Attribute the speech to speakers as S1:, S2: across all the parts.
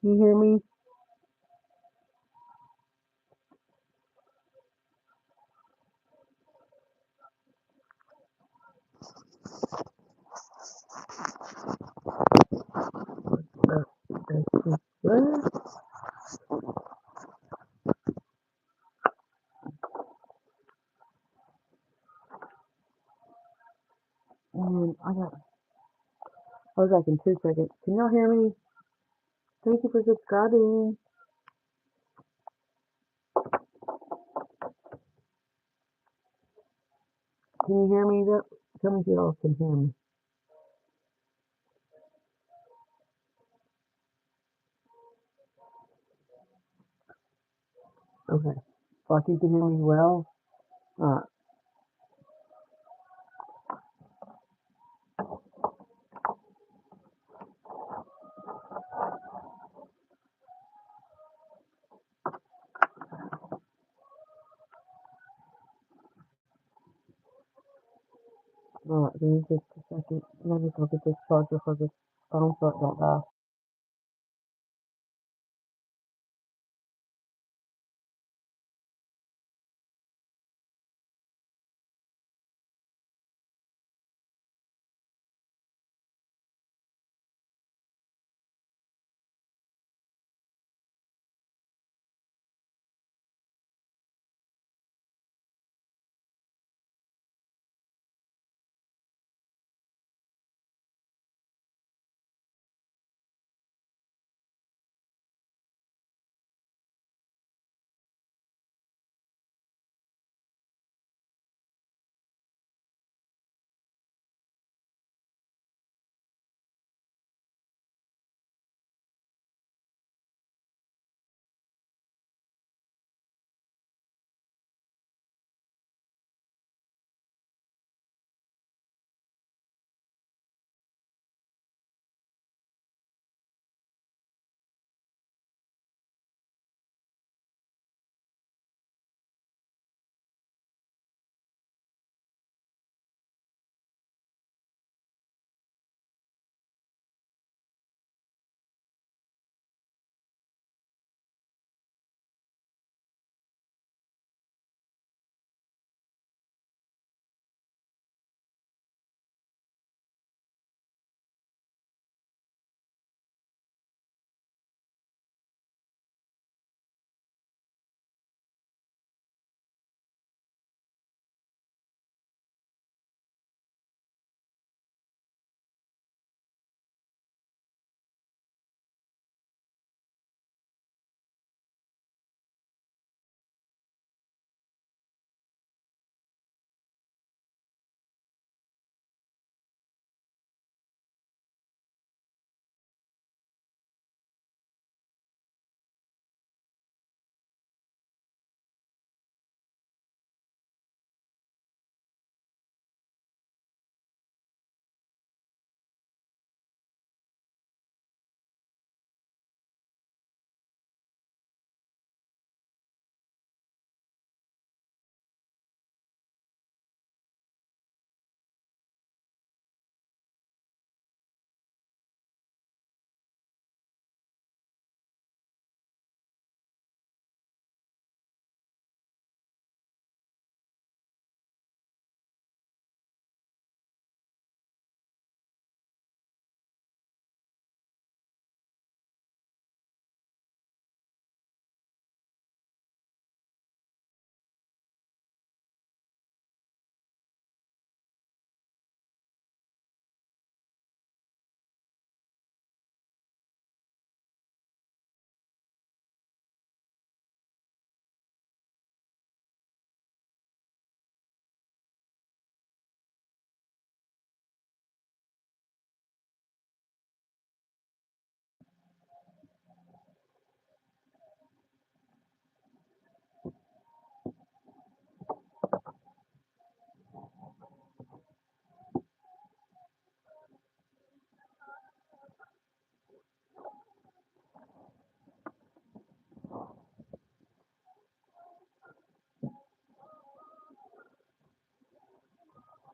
S1: Can you hear me? Good. And I was like in 2 seconds. Can y'all hear me? Thank you for subscribing. Can you hear me? Tell me if y'all can hear me. Okay. Like you can hear me well. Alright. Alright, give me just a second. Let me go get this charger for this phone so it don't die.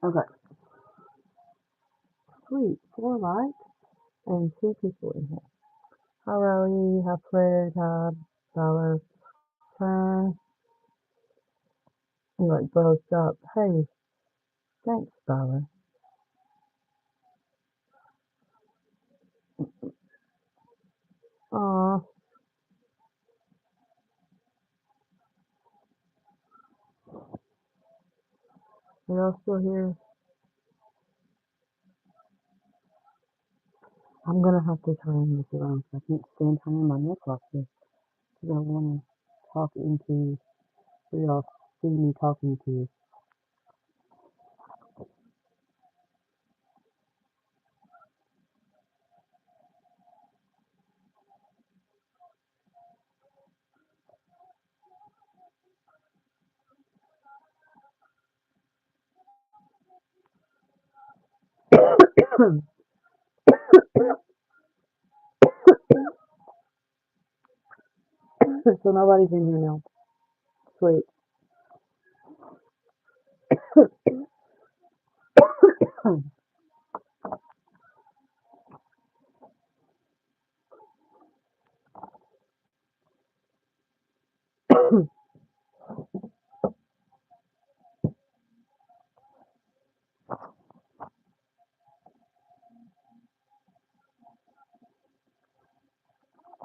S1: Okay. Sweet. 4 likes and 2 people in here. Hi Riley, hi Fred, hi Dollar. Turn. You like bro stop. Hey, thanks, Dollar. Aw, are y'all still here? I'm gonna have to turn this around. I can't stand turning my neck like this because I want to talk into so y'all see me talking to you. So nobody's in here now. Sweet.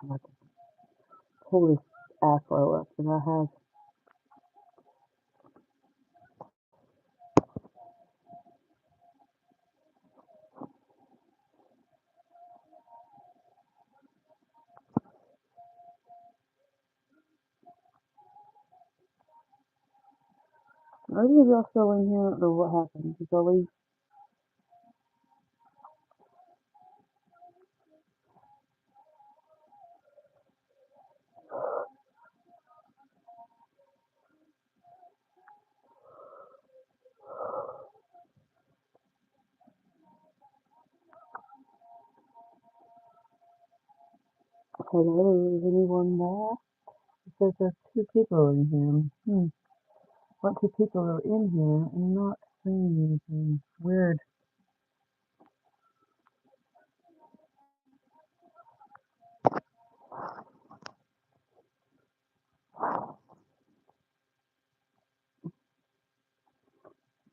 S1: I'm about to pull this afro up that I have. Are any of y'all still in here or what happened? Did y'all leave? Hello, is anyone there? It says there's two people in here. What two people are in here and not saying anything? Weird.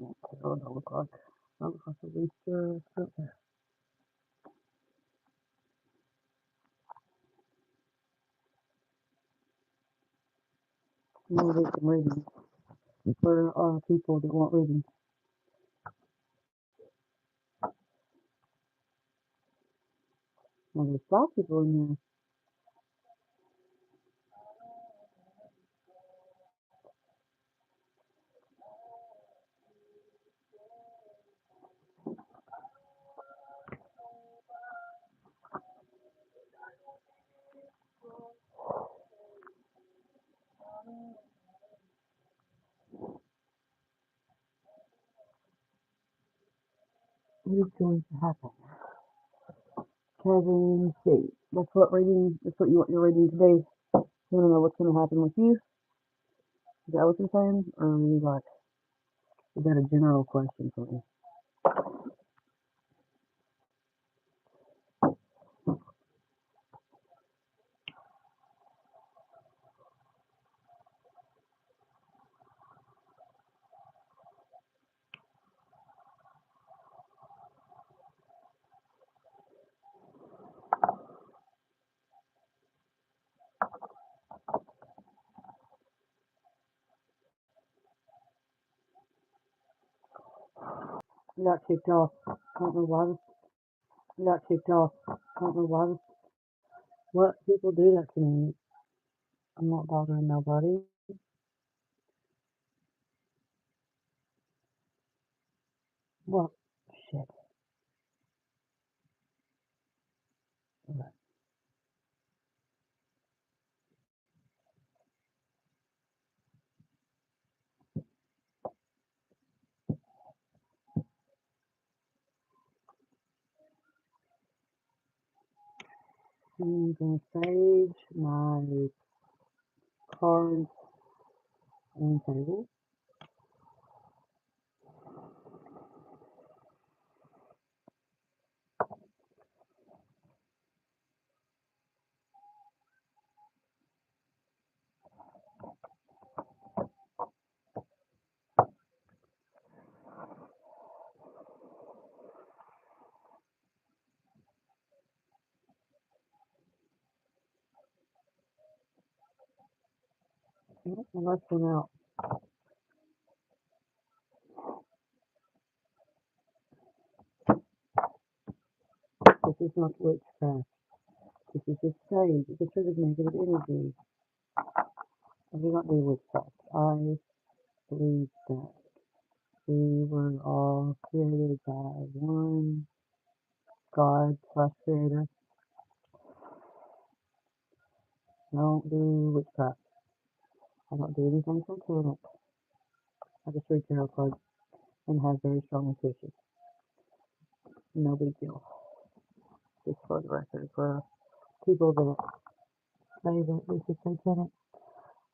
S1: Okay, what do I look like? I look like a rooster. Okay. I'm gonna do some reading for people that want reading. Well, there's five people in here. What is going to happen? Kevin C. That's what reading. That's what you want your reading today. You want to know what's going to happen with you? Is that what you're saying, or are you like, is that a general question for me? You got kicked off. I don't know why. You got kicked off. I don't know why. What people do that to me? I'm not bothering nobody. Well, shit. Okay. I'm gonna sage my cards on the table. the last one out. This is not witchcraft. This is just sage. It's a trick of negative energy. And we don't do witchcraft. I believe that we were all created by one God / creator. I don't do witchcraft. I don't do anything satanic. I just read tarot cards and have very strong intuition. No big deal. Just for the record, for people that say that this is satanic.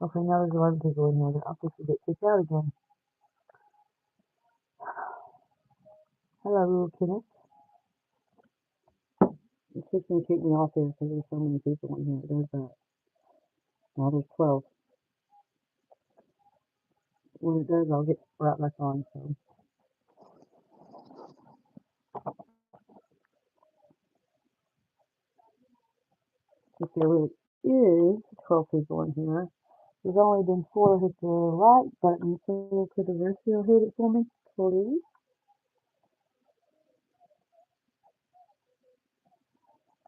S1: Okay, now there's 11 people in here that I'm supposed to get kicked out again. Hello, little Kenneth. It's just going to kick me off here because there's so many people in here. There's that. Now there's 12. When it does, I'll get right back on. So if there really is 12 people in here, there's only been 4 hit the like button. So could the rest of you hit it for me, please?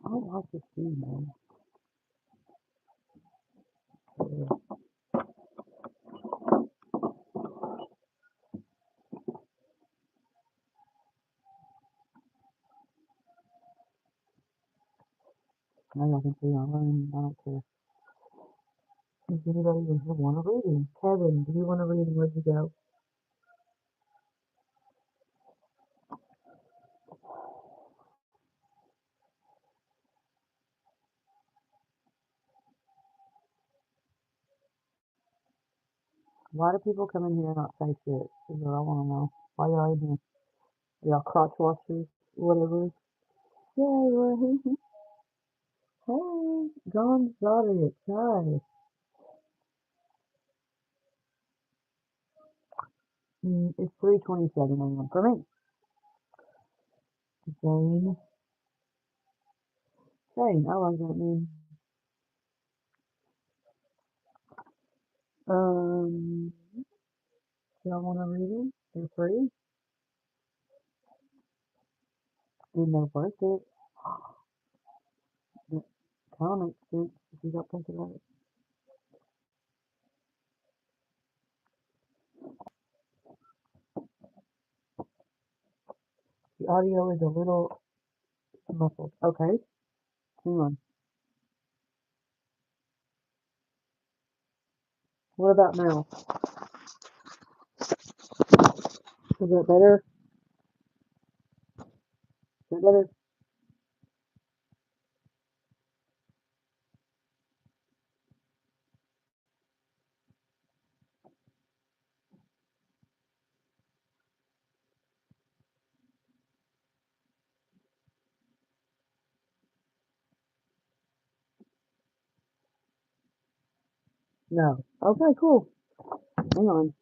S1: I don't like this thing, man. Yeah. Now y'all can see I'm running. I don't care. Does anybody in here want a reading? Kevin, do you want a reading? Where'd you go? Why do people come in here and not say shit? Is what I want to know. Why y'all in here? Y'all crotch washers? Whatever. Yay, we're here. Hey, Gonzalez. Hi. It's 3:27 a.m. for me. Jane. Jane, I like that name. Y'all want to read it? They're free. And they're worth it. It kind of makes sense if you don't think about it. The audio is a little muffled. Okay, hang on. What about now? Is that better? Is that better? No. Okay, cool. Hang on.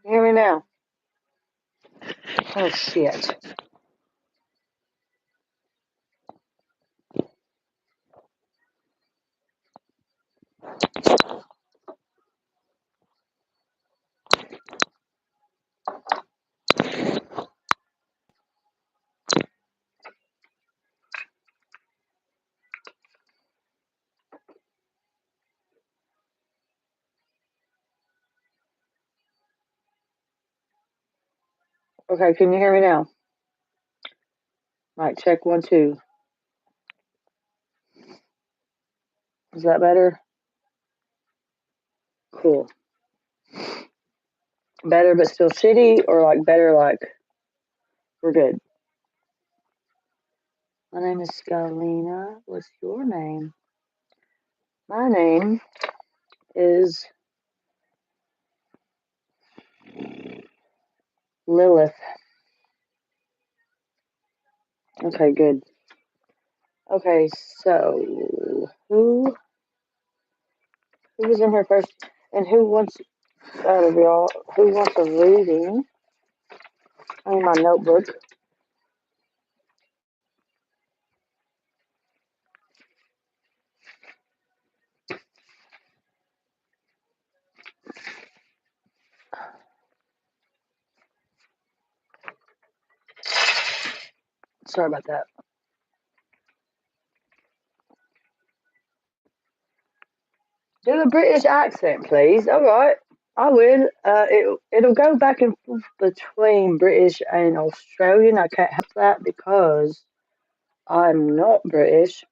S1: Can you hear me now? Oh, shit. Okay, can you hear me now? Right, check 1, 2. Is that better? Cool. Better but still shitty, or like better like we're good? My name is Scalina. What's your name? My name is Lilith. Okay, good. Okay, so who was in here first, and who wants out of y'all? Who wants a reading? I need my notebook. Sorry about that. Do a British accent, please. All right, I will. It'll go back and forth between British and Australian. I can't help that because I'm not British,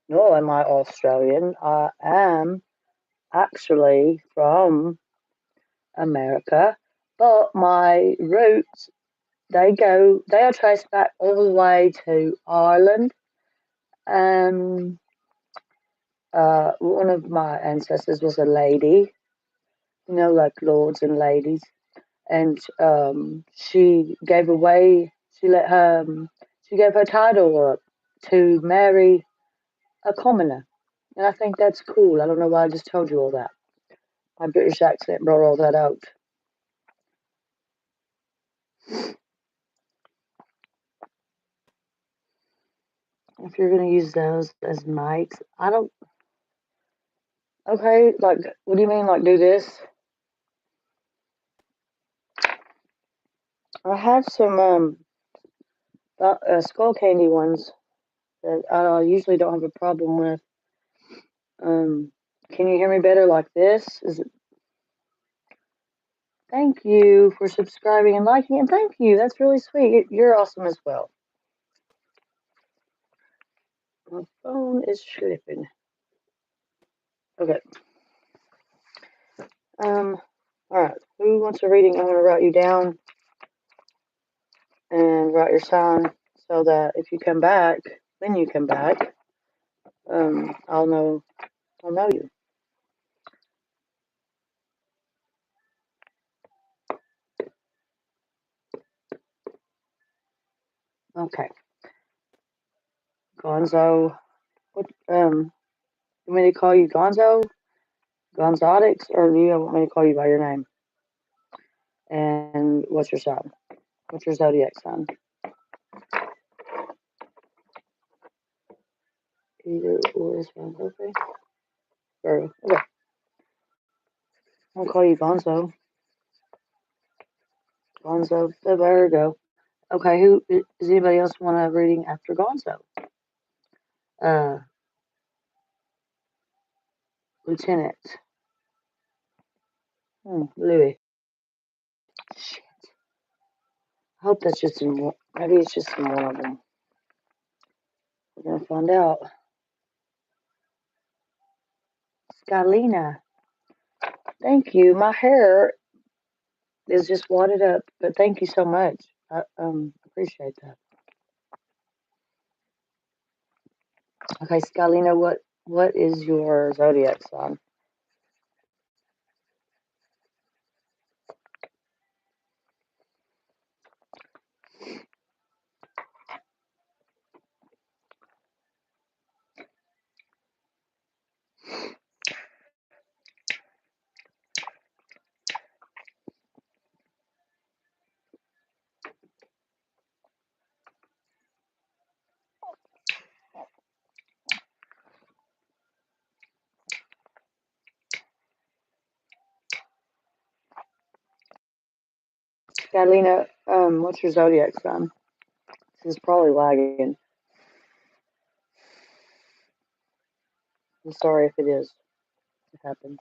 S1: nor am I Australian. I am actually from America, but my roots they are traced back all the way to Ireland. Um, one of my ancestors was a lady, like lords and ladies, and she let her, she gave her title up to marry a commoner, and I think that's cool. I don't know why I just told you all that. My British accent brought all that out. If you're gonna use those as mics, I don't. Okay, like, what do you mean, like, do this? I have some skull candy ones that I usually don't have a problem with. Can you hear me better like this? Thank you for subscribing and liking, and thank you. That's really sweet. You're awesome as well. My phone is slipping. Okay. All right. Who wants a reading? I'm gonna write you down and write your sign so that if you come back, when you come back, I'll know you. Okay. Gonzo. What? You want me to call you Gonzo? Gonzotics, or do you want me to call you by your name? And what's your sign? What's your zodiac sign? Either or is fine. Okay. Virgo. Okay. I'll call you Gonzo. Gonzo the Virgo. Okay. Who does anybody else want a reading after Gonzo? Uh, Lieutenant. Louis. Shit. I hope that's just in one. Maybe it's just in one of them. We're gonna find out. Scalina. Thank you. My hair is just wadded up, but thank you so much. I appreciate that. Okay, Scalina, what is your zodiac sign? Catalina, what's your zodiac sign? This is probably lagging. I'm sorry if it is. It happens.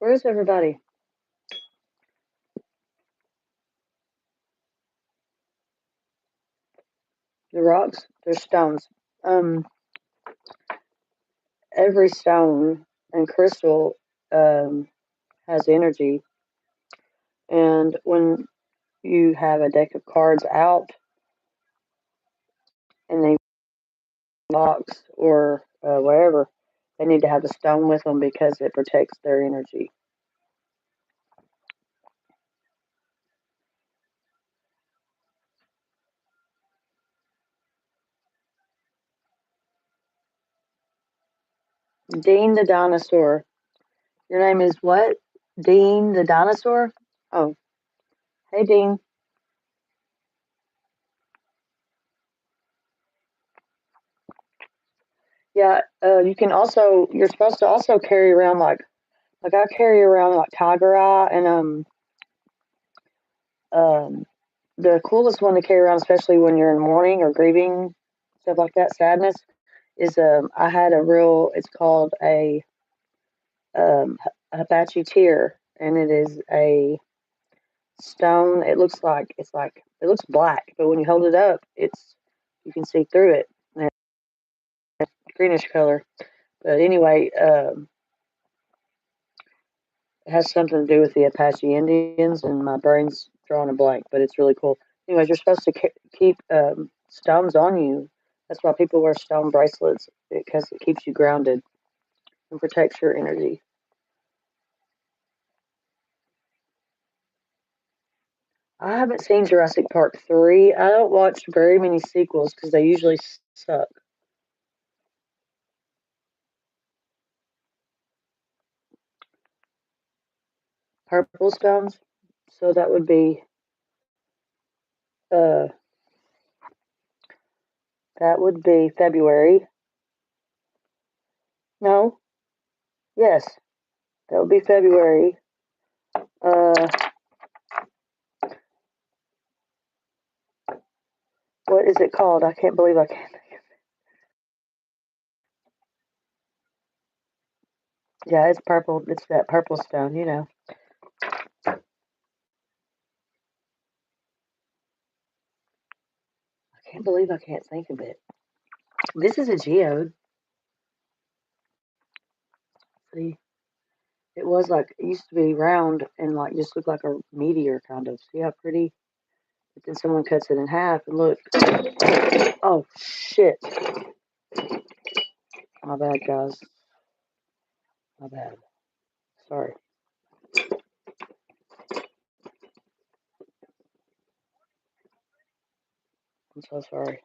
S1: Where's everybody? blocks. They're stones. Every stone and crystal has energy, and when you have a deck of cards out and they box or wherever, they need to have a stone with them because it protects their energy. Dean the dinosaur. Your name is what? Dean the dinosaur? Oh, hey Dean. Yeah, you can also, you're supposed to also carry around like I carry around like tiger eye and um the coolest one to carry around, especially when you're in mourning or grieving, stuff like that, sadness, is I had a real, it's called a Apache tear, and it is a stone. It looks like it looks black, but when you hold it up, it's you can see through it. And it's greenish color. But anyway, it has something to do with the Apache Indians, and my brain's drawing a blank, but it's really cool. Anyways, you're supposed to keep stones on you. That's why people wear stone bracelets, because it keeps you grounded and protects your energy. I haven't seen Jurassic Park 3. I don't watch very many sequels because they usually suck. Purple stones. So uh that would be February. No, yes, that would be February. Uh, what is it called? I can't believe I can't. Yeah, it's purple. It's that purple stone. I can't believe I can't think of it. This is a geode. See, it was like it used to be round and like just looked like a meteor kind of. See how pretty? But then someone cuts it in half and look. Oh shit! My bad, guys. My bad. Sorry. I'm so sorry.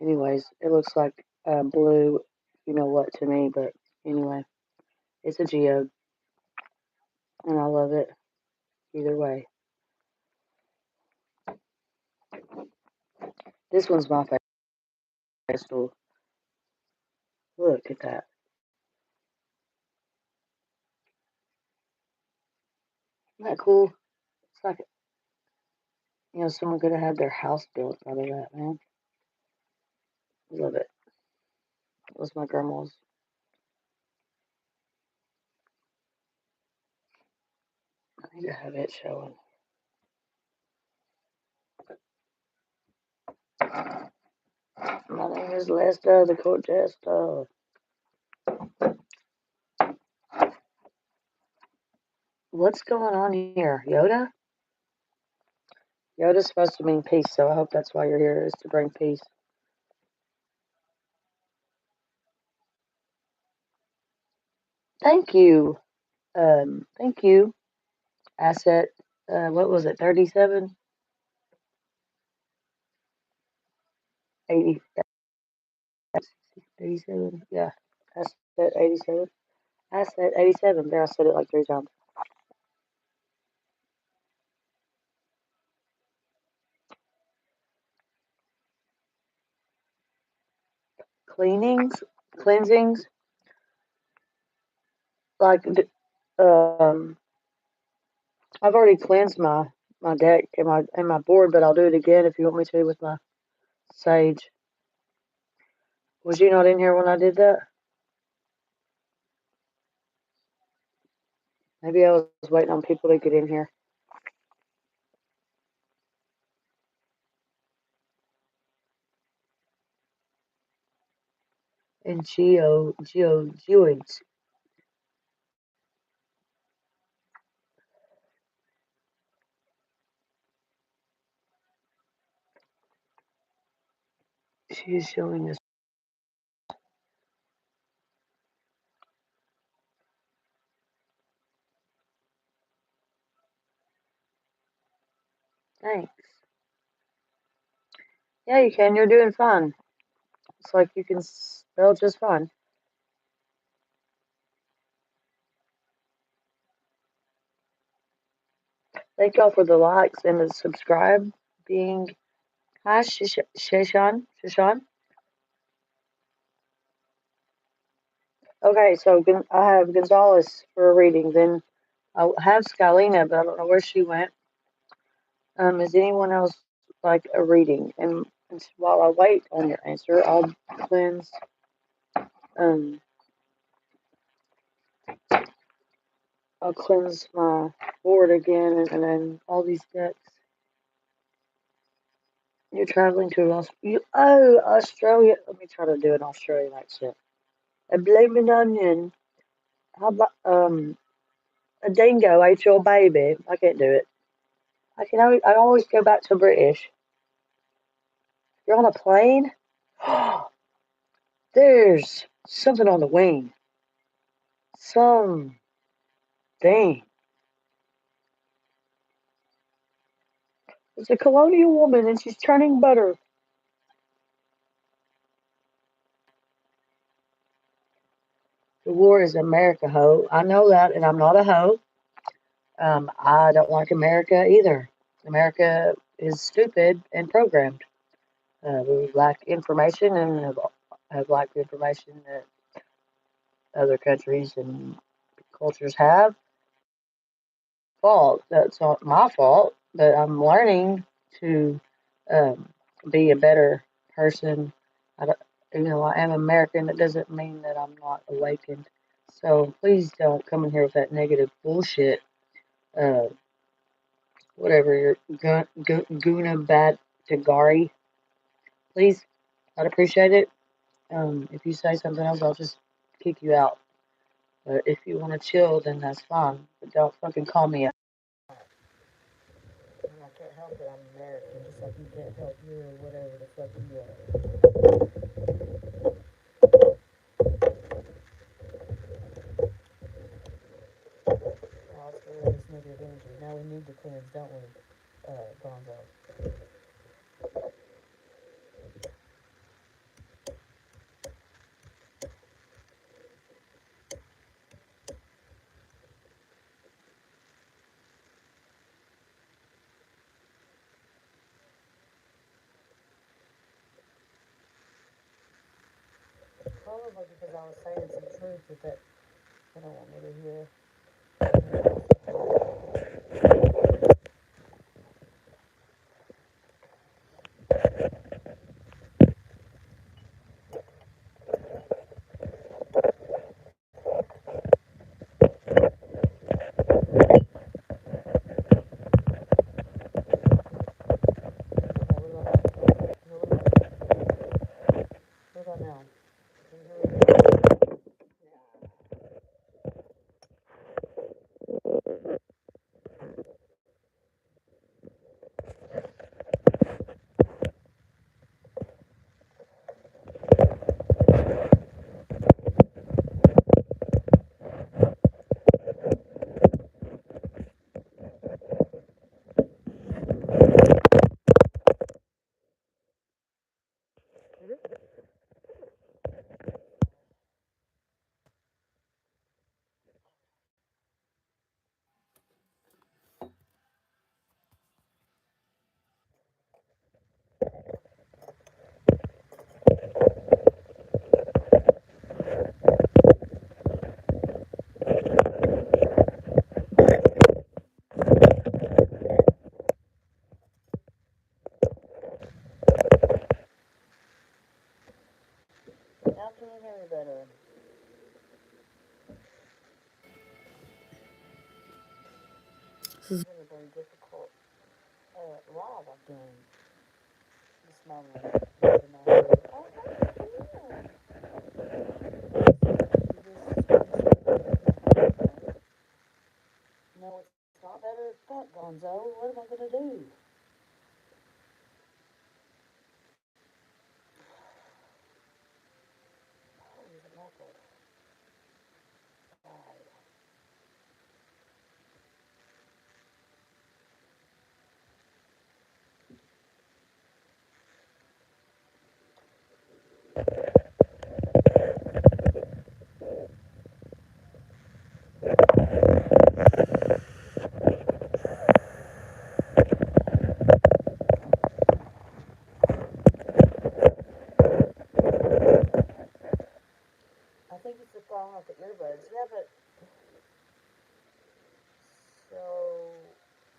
S1: Anyways, it looks like blue, you know what, to me, but anyway, it's a geode, and I love it either way. This one's my favorite crystal. Look at that. Isn't that cool? It's like, someone could have had their house built out of that, man. I love it. It was my grandma's. I need to have it showing. My name is Lester, the court jester. What's going on here? Yoda? Yoda's supposed to mean peace, so I hope that's why you're here, is to bring peace. Thank you. Thank you. Asset, what was it, 37? 80, 87? Yeah. Asset 87. Asset 87. There, I said it like 3 times. Cleanings, cleansings, like, um, I've already cleansed my deck and my board, but I'll do it again if you want me to with my sage. Was you not in here when I did that? Maybe I was waiting on people to get in here. and geoids. She is showing us. Thanks. Yeah, you can. You're doing fine. It's like you can spell just fine. Thank y'all for the likes and the subscribe being. Hi, Shishan. Shishan. Okay, so I have Gonzalez for a reading. Then I have Scalina, but I don't know where she went. Is anyone else like a reading? And while I wait on your answer, cleanse. Um, I'll cleanse my board again, and then all these decks. You're traveling to Australia. Let me try to do an Australian accent. A blooming onion. How about a dingo ate your baby? I can't do it. I always go back to British. You're on a plane? There's something on the wing. Something. It's a colonial woman and she's churning butter. The war is America, ho. I know that, and I'm not a hoe. I don't like America either. America is stupid and programmed. We lack information and have lacked information that other countries and cultures have. Fault. That's not my fault, but I'm learning to um, be a better person. I don't, I am American. That doesn't mean that I'm not awakened. So please don't come in here with that negative bullshit. Uh, whatever your Guna Bad Tagari. Please, I'd appreciate it. If you say something else, I'll just kick you out. But if you want to chill, then that's fine. But don't fucking call me out. And I can't help it, I'm American, just like you can't help you or whatever the fuck you are. Oh, let's get rid of this negative energy. Now we need to cleanse, don't we, Gonzo? Probably because I was saying some truth with that they don't want me to hear. Okay, what about now? Can you hear me? Now can you hear me better? This has been a very difficult live I've done this moment. Oh, hi, come here. I think it's the problem with the earbuds. Yeah, but so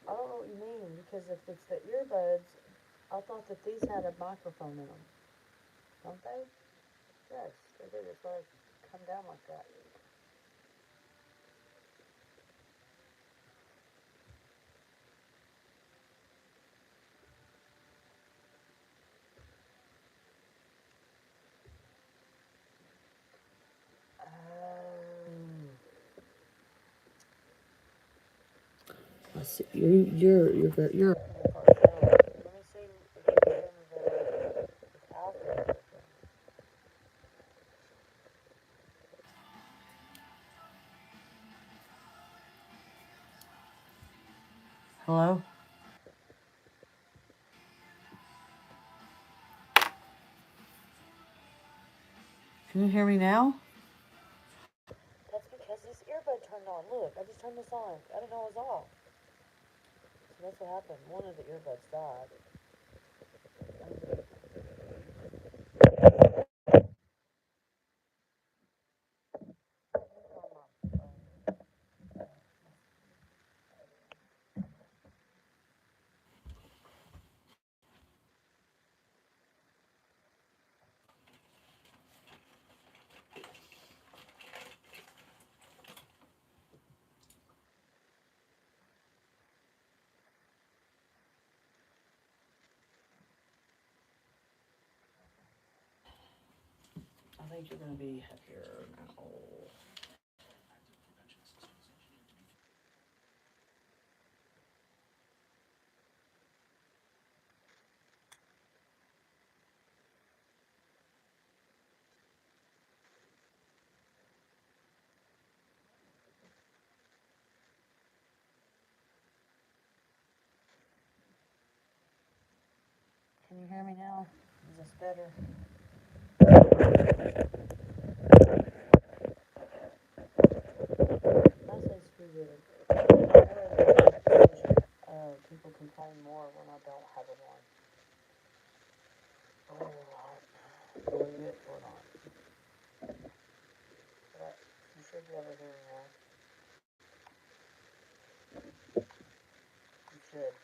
S1: I don't know what you mean because if it's the earbuds, I thought that these had a microphone in them. Don't they? Yes, they do. That's why they come down like that. I see. You're. Let me see if you can hear me better without the microphone. Hello? Can you hear me now? That's because this earbud turned on. Look, I just turned this on. I didn't know it was off. So that's what happened. One of the earbuds died. I think you're going to be happier now. Can you hear me now? Is this better? I say screw it. People complain more when I don't have it on. Believe it or not. But you should be able to hear me now. You should.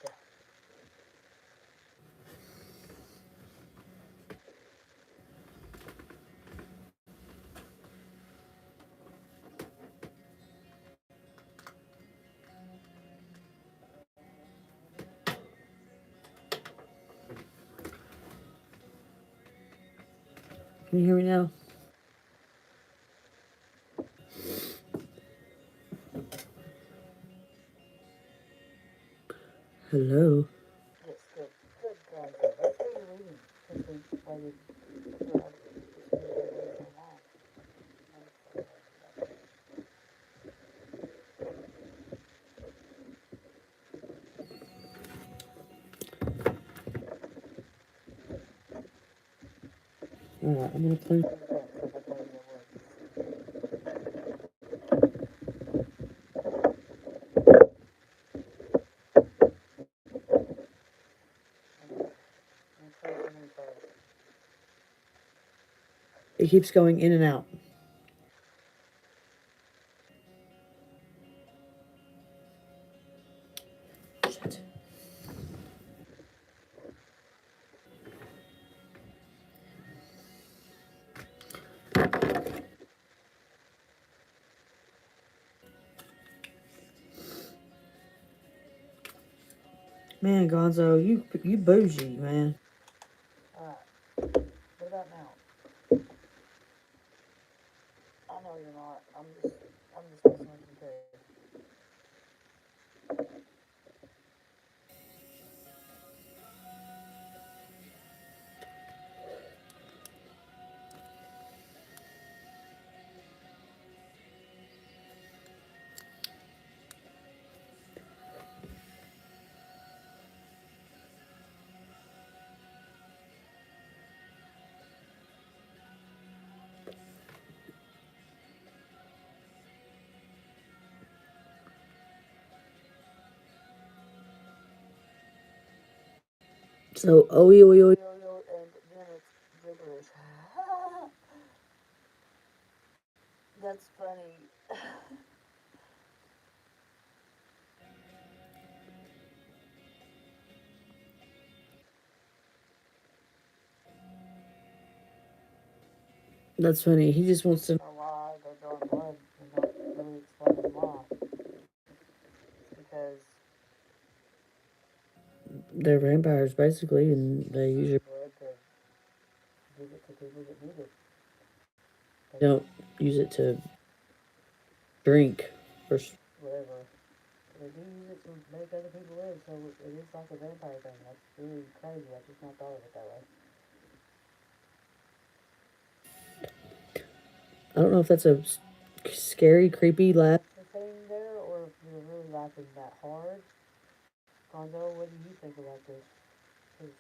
S1: Can you hear me now? Hello? Yes, good. Good, good. Let's hear you reading. Because we waited for so long. Alright, I'm gonna play. It keeps going in and out. Shit. Man, Gonzo, you bougie, man. Alright. What about now? I know you're not. I'm just messing with you too. So, oi, oi, oi, oi, oi, and then it's gibberish. That's funny. That's funny. He just wants to know why they're drawing blood and not really explaining why. Because they're vampires, basically, and they use your blood to give it to people that need it. They don't use it to drink or whatever. They do use it to make other people live, so it is like a vampire thing. That's really crazy. I just not thought of it that way. I don't know if that's a scary, creepy laugh thing there, or if you're really laughing that hard. Gonzo, what do you think about this? 'Cause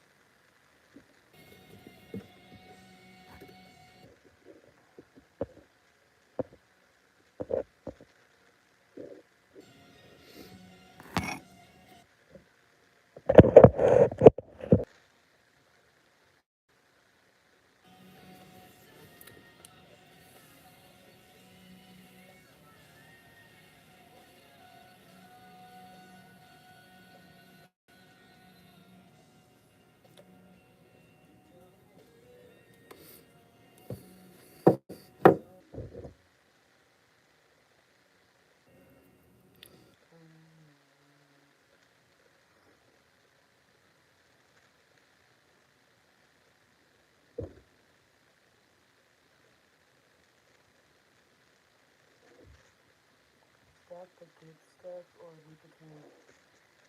S1: stuff, the good stuff, or nicotine.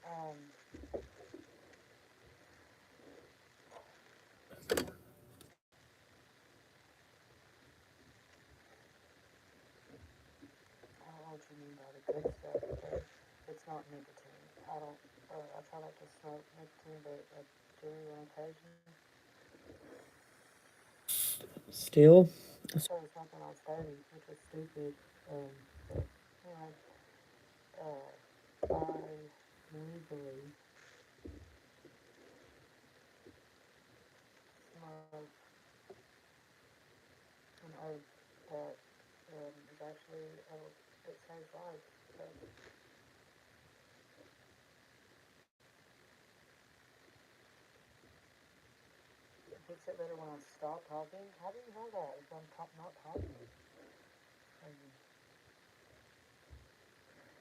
S1: Um, I don't know what you mean by the good stuff, but it's not nicotine. I don't. I try not to smoke nicotine, but I do on occasion. Still? I started smoking when I was 30, which was stupid. But, you know, I legally smoke an herb that is actually, it saves lives. So it makes it better when I stop talking. How do you know that if I'm not talking? Um,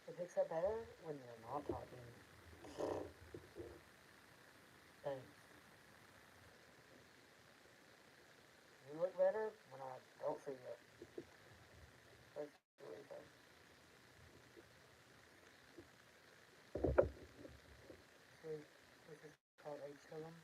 S1: it picks up better when you're not talking. Thanks. You look better when I don't see you. That's really fun. So this is called a chillum.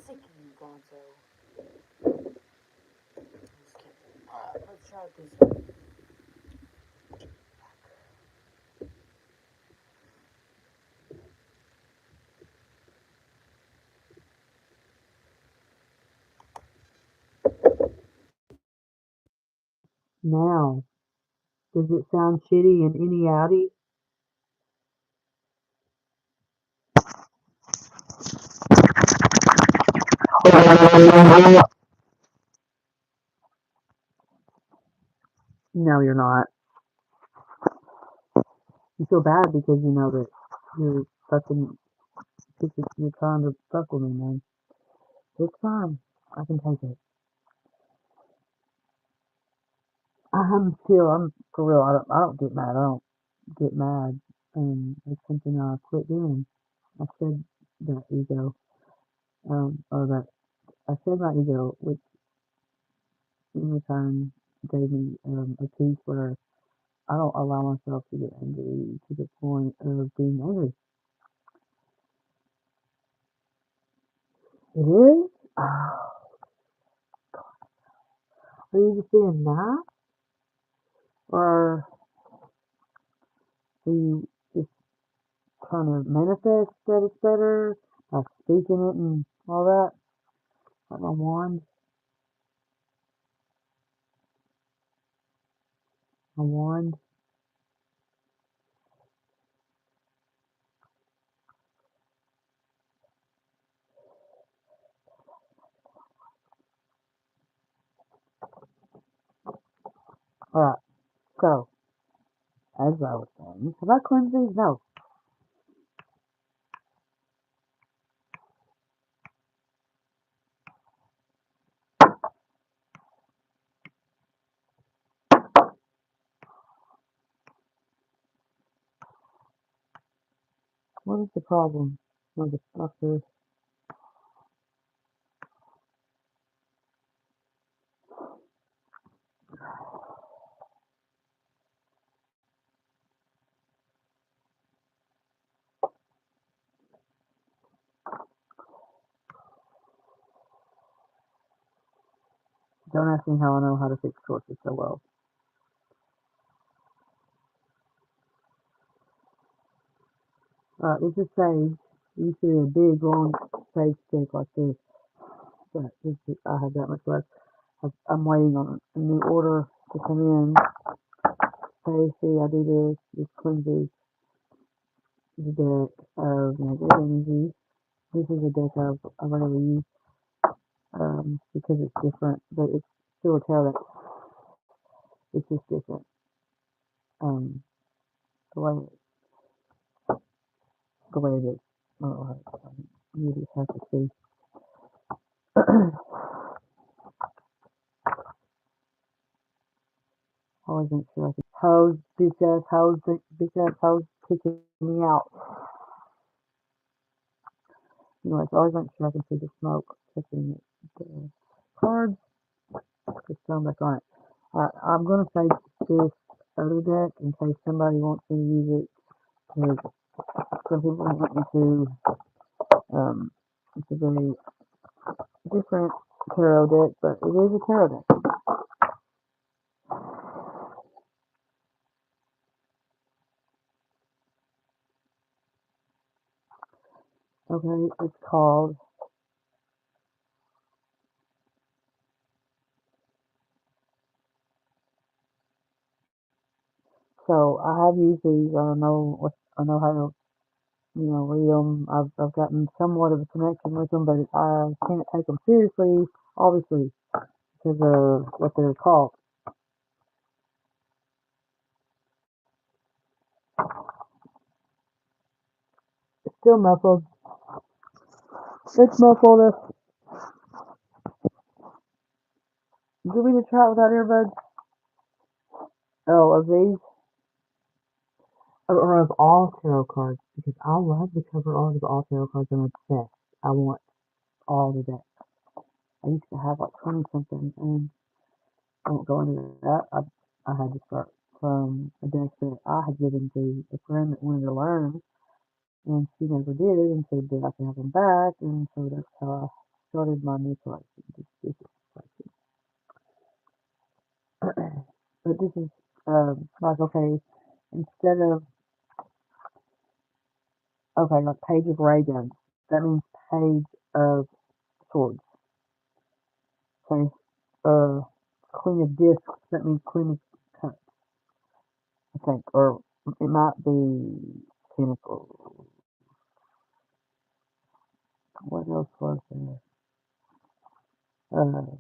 S1: Sick of you, Gonzo. Just kidding. Alright, let's try it this way. Now, does it sound shitty in any outie? No, you're not. You feel bad because you know that you're fucking, you're trying to fuck with me, man. It's fine. I can take it. I'm for real. I don't get mad. I don't get mad. It's something I quit doing. I said that ego, or that I said my ego, which in return gave me a peace where I don't allow myself to get angry to the point of being angry. It is? Oh, are you just being nice? Or are you just trying to manifest that it's better by speaking it and all that? Like my wand? My wand? Alright, so, as I was saying, have I cleansed these? No. What is the problem? Motherfucker. Don't ask me how I know how to fix torches so well. This is sage. It used to be a big, long sage stick like this, but I have that much left. I'm waiting on a new order to come in. Stacy, I do this cleanses the deck of negative energy. This is a deck I rarely use because it's different, but it's still a tarot deck. It's just different. Um, the way the way it is. Oh, you just have to see. I wasn't sure I could. Hoes, bitch ass hoes kicking me out. Anyways, I always make sure I can see the smoke touching the cards. Just throw them back on it. I'm going to say this other deck in case somebody wants me to use it. Because some people want me to. It's a very different tarot deck, but it is a tarot deck. Okay, it's called. So I have used these. I know how to read them. I've gotten somewhat of a connection with them, but I can't take them seriously, obviously, because of what they're called. It's still muffled. It's muffled. Do we need to try it without earbuds? Oh, of these? Or of all tarot cards? Because I love the cover art of all tarot cards. I'm obsessed. I want all the decks. I used to have like 20 something, and I won't go into that. I had to start from a deck that I had given to a friend that wanted to learn, and she never did, and said that I can have them back, and so that's how I started my new collection. This collection. But this is like, okay, instead of okay, like page of ray guns, that means page of swords. Okay, queen of discs, that means queen of cups, I think, or it might be pinnacle. What else was there? Uh,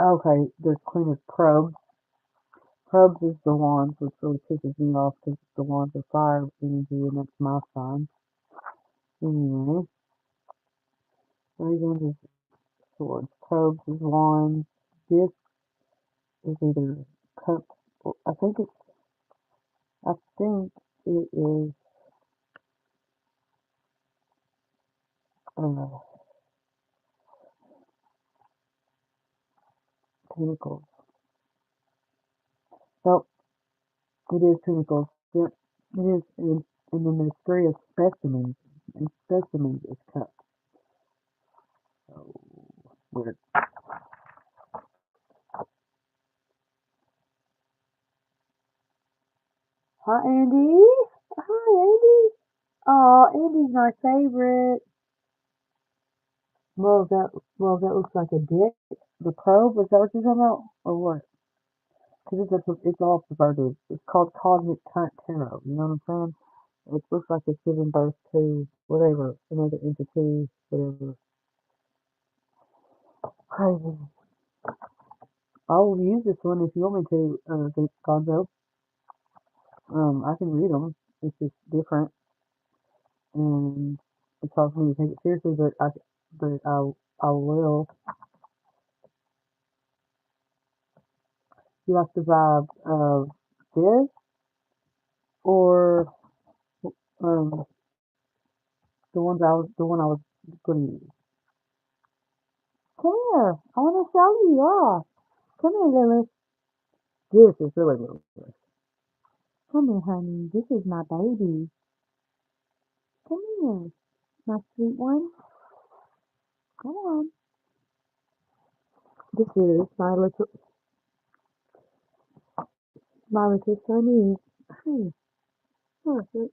S1: okay, there's queen of probes. Probes is the wands, which really pisses me off because the wands are fire energy and that's my sign. Anyway, Dragons is swords. Probes is wands. This is either cups. I think it's. I think it is. Uh, Pinnacles. Nope, it is pinnacles. Yep, it is. And then there's 3 of specimens, and specimens is cups. So weird. Hi, Andy. Hi, Andy. Oh, Andy's my favorite. That looks like a dick. The probe, is that what you're talking about, or what? Because it's all perverted. It's called Cosmic Cunt Tarot. You know what I'm saying? It looks like it's giving birth to whatever, another entity, whatever. Crazy. I'll use this one if you want me to, Gonzo. I can read them. It's just different, and it's hard for me to take it seriously, I will. You like the vibe of this, or um, the one I was going to use. Come here. I want to show you off. Come here, Lilith. This is really Lilith. Come here, honey. This is my baby. Come here, my sweet one. Come on. This is my little sonny. Hey, look, you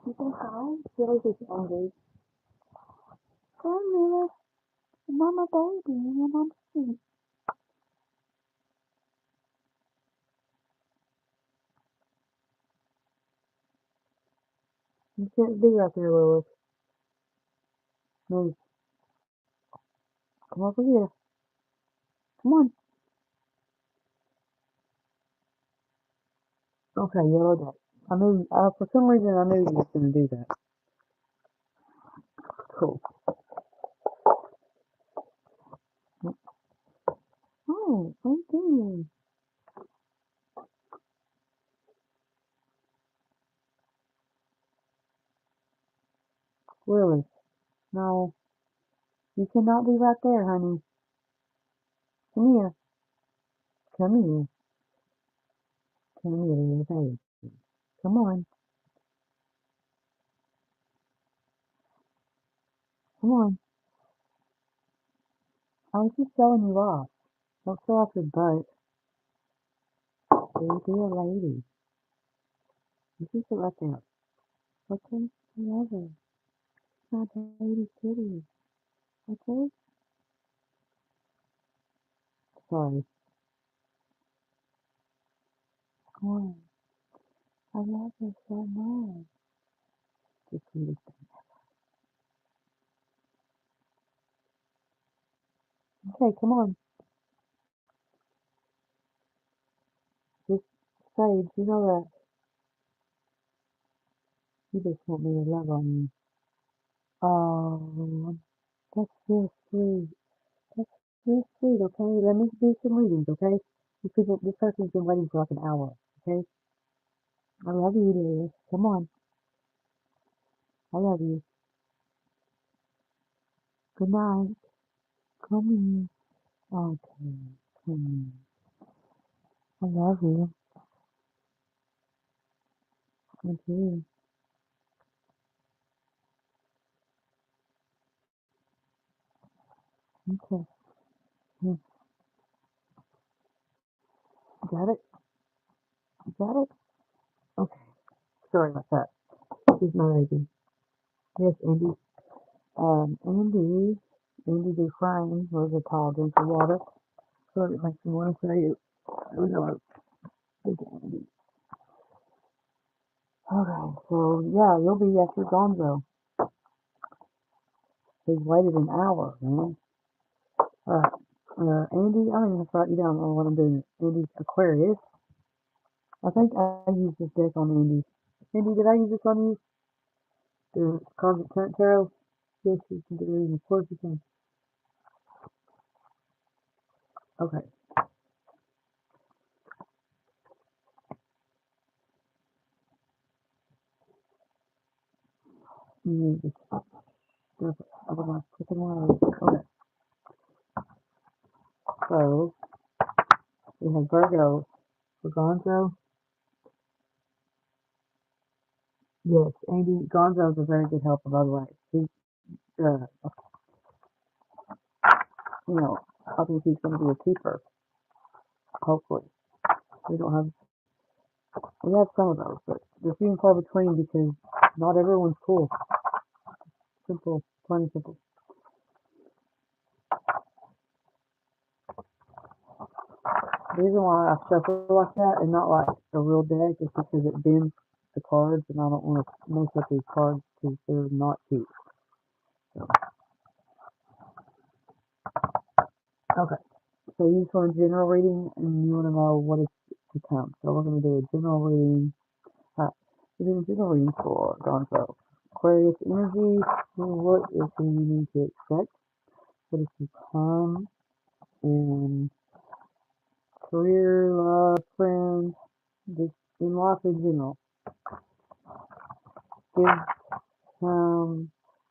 S1: say hi. Lilith is angry. Come, Lilith. Mama baby. And I'm sweet. You can't be right there, Lilith. Move. Come over here. Come on. Okay, yellow duck. For some reason, I knew you was going to do that. Cool. Oh, thank you. Lilith, no, you cannot be right there, honey. Come here. Come here. Come here, little baby. Come on. Come on. I was just showing you off. Don't show off your butt. Be a lady. You can sit right there. Okay? I love her. My baby kitty. Okay? Sorry. Come on. I love her so much. Just leave it. Okay, come on. Just Sage, you know that you just want me to love on you. Oh, that's real sweet. That's real sweet, okay? Let me do some readings, okay? This person's been waiting for like an hour, okay? I love you, dear. Come on. I love you. Good night. Come here. Okay. Come here. I love you. Thank you. Okay. Here. Got it? Got it? Okay. Sorry about that. This is my baby. Yes, Andy. Andy Dufresne was a tall drink of water. So it makes me want to say it. It was like, big Andy. Okay, so yeah, you'll be after Gonzo. He's waited an hour, man. Alright. Andy, I don't even have to write you down on what I'm doing. Andy Aquarius. I think I used this deck on Andy. Andy, did I use this on you? The Cosmic Current Tarot? Yes, you can get reading. Of course you can. Okay. You need this stuff. Otherwise, clicking one. Okay. So, we have Virgo for Gonzo. Yes, Andy Gonzo's a very good helper, by the way. He's, uh, you know, I think he's going to be a keeper, hopefully. We don't have, we have some of those, but they're few and far between because not everyone's cool. Simple, plain and simple. The reason why I shuffle like that and not like a real deck is because it bends the cards, and I don't want to mess up these cards because they're not cute. So, okay, so you just want a general reading, and you want to know what is to come. So we're going to do a general reading. We're doing a general reading for Gonzo. Aquarius energy. What is he need to expect? What is to come? And career, love, friends, just in life in general. Give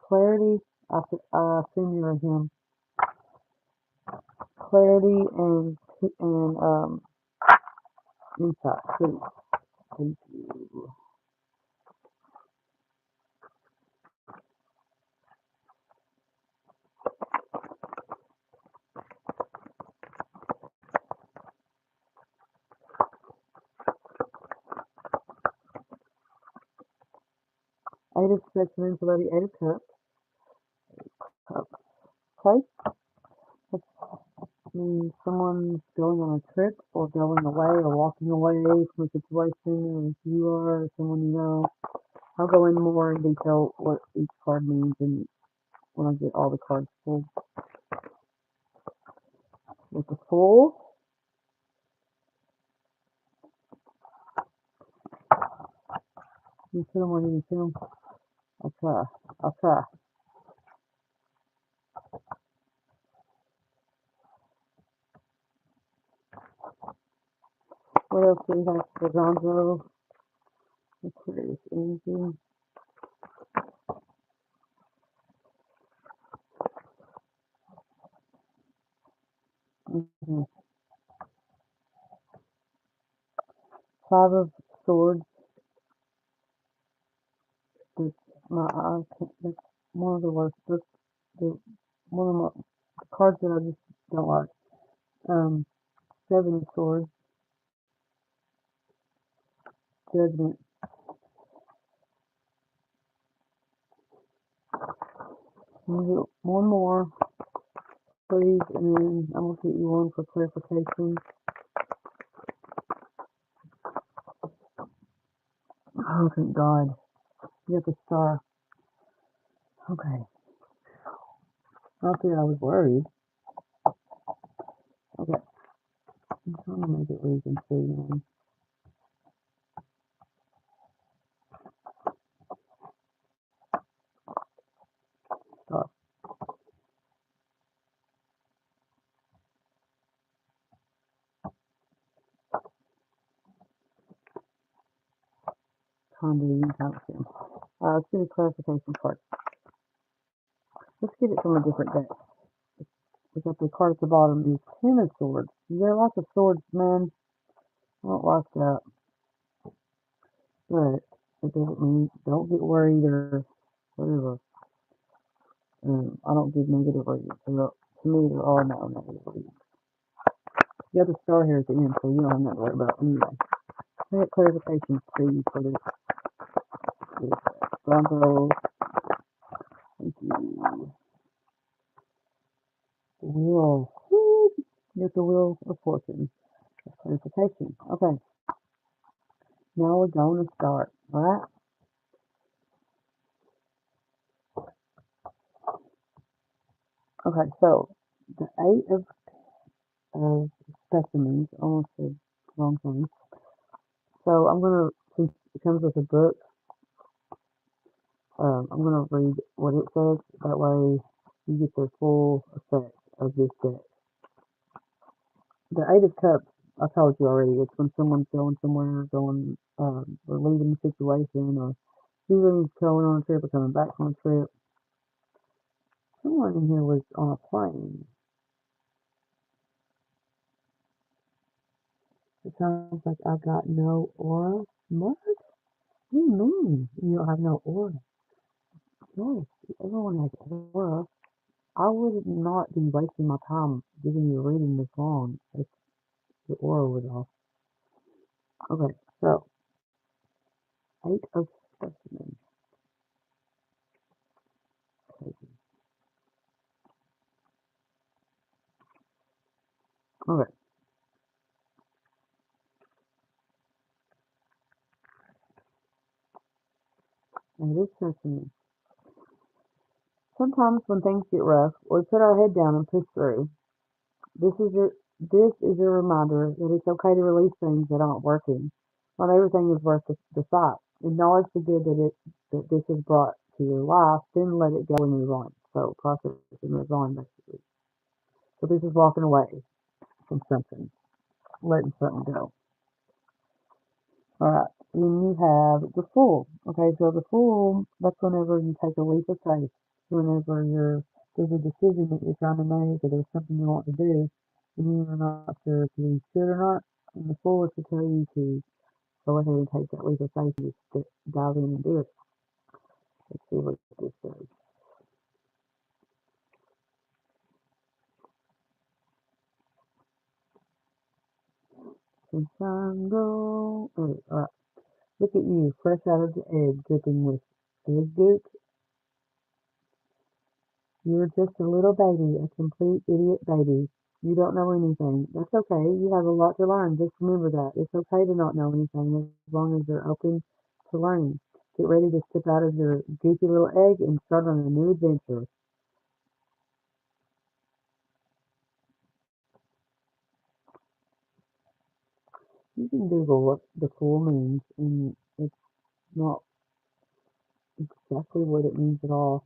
S1: clarity. I assume you're him. Clarity and insight. Please. Thank you. Eight of Specimens, Lady, Eight of Cups. Okay. That means someone's going on a trip or going away or walking away from a situation, or if you are or someone you know. I'll go in more in detail what each card means and when I get all the cards pulled. With the Fool. You see them or you see them? I'll try. I'll try. What else do we have for Gonzo? Aquarius energy. Mm-hmm. Five of Swords. That's I can't, that's one of the worst. That's the one of the cards that I just don't like. Um, Seven of Swords. Judgment. One more, please, and then I'm gonna get you one for clarification. Oh, thank God. You got the star. Okay. Not that I was worried. Okay. I'm trying to make it where you can see, man. Star. Trying to use out soon. Let's get a clarification card. Let's get it from a different deck. We got the card at the bottom is Ten of Swords. You got lots of swords, man. I don't like that. But it doesn't mean don't get worried or whatever. I don't give negative readings. So to me, they're all not negative readings. You have the star here at the end, so you don't have nothing to worry about anyway. I got clarification please for this Gonzo. Thank you. The wheel. Woo! Get the wheel of fortune. Clarification. Okay. Now we're going to start. Alright? Okay, so the Eight of Specimens, almost the wrong thing. So I'm gonna, since it comes with a book, I'm gonna read what it says. That way you get the full effect of this deck. The Eight of Cups, I told you already, it's when someone's going somewhere, going, or leaving the situation, or usually going on a trip or coming back from a trip. Someone in here was on a plane. It sounds like I got no aura. What? What do you mean you don't have no aura? Yes, everyone has aura. I would not be wasting my time giving you a reading this long if the aura was off. Okay, so 8 of Specimens. Okay, and this says to me, sometimes when things get rough, we put our head down and push through. This is your this is your reminder that it's okay to release things that aren't working. Not everything is worth the fight. Acknowledge the good that this has brought to your life, then let it go and move on. So process and move on basically. So this is walking away from something, letting something go. All right. Then you have the Fool. Okay, so the Fool, that's whenever you take a leap of faith. Whenever there's a decision that you're trying to make, or there's something you want to do, and you're not sure if you should or not. And the Fool is to tell you to go ahead and take that leap of faith and just dive in and do it. Let's see what this says. Sunshine go. All right. Look at you, fresh out of the egg, dripping with egg goop. You're just a little baby, a complete idiot baby. You don't know anything. That's okay. You have a lot to learn. Just remember that. It's okay to not know anything as long as you're open to learning. Get ready to step out of your goofy little egg and start on a new adventure. You can Google what the Fool means, and it's not exactly what it means at all.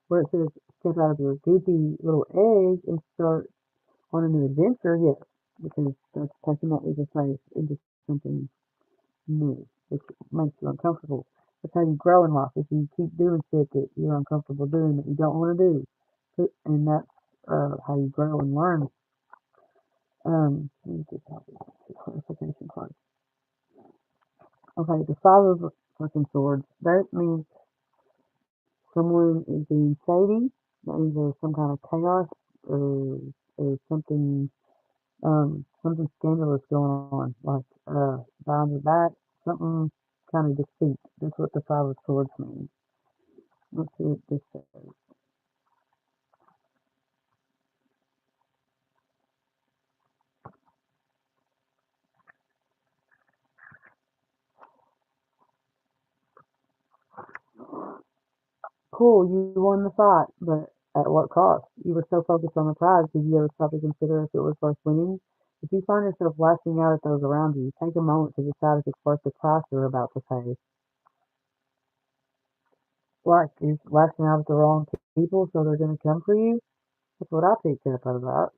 S1: Where it says step out of your goofy little egg and start on a new adventure, yes, because that's taking that leap of faith into something new, which makes you uncomfortable. That's how you grow in life. If you keep doing shit that you're uncomfortable doing that you don't want to do, and that's how you grow and learn. Let me just have the clarification card. Okay, the Five of fucking Swords. That means someone is being shady. That means there's some kind of chaos or something scandalous going on, like behind your back, something kind of deceit. That's what the Five of Swords means. Let's see what this says. Cool, you won the fight, but at what cost? You were so focused on the prize, did you ever stop to consider if it was worth winning? If you find yourself lashing out at those around you, take a moment to decide if it's worth the price you're about to pay. Like, you're lashing out at the wrong people, so they're going to come for you? That's what I picked up out of that.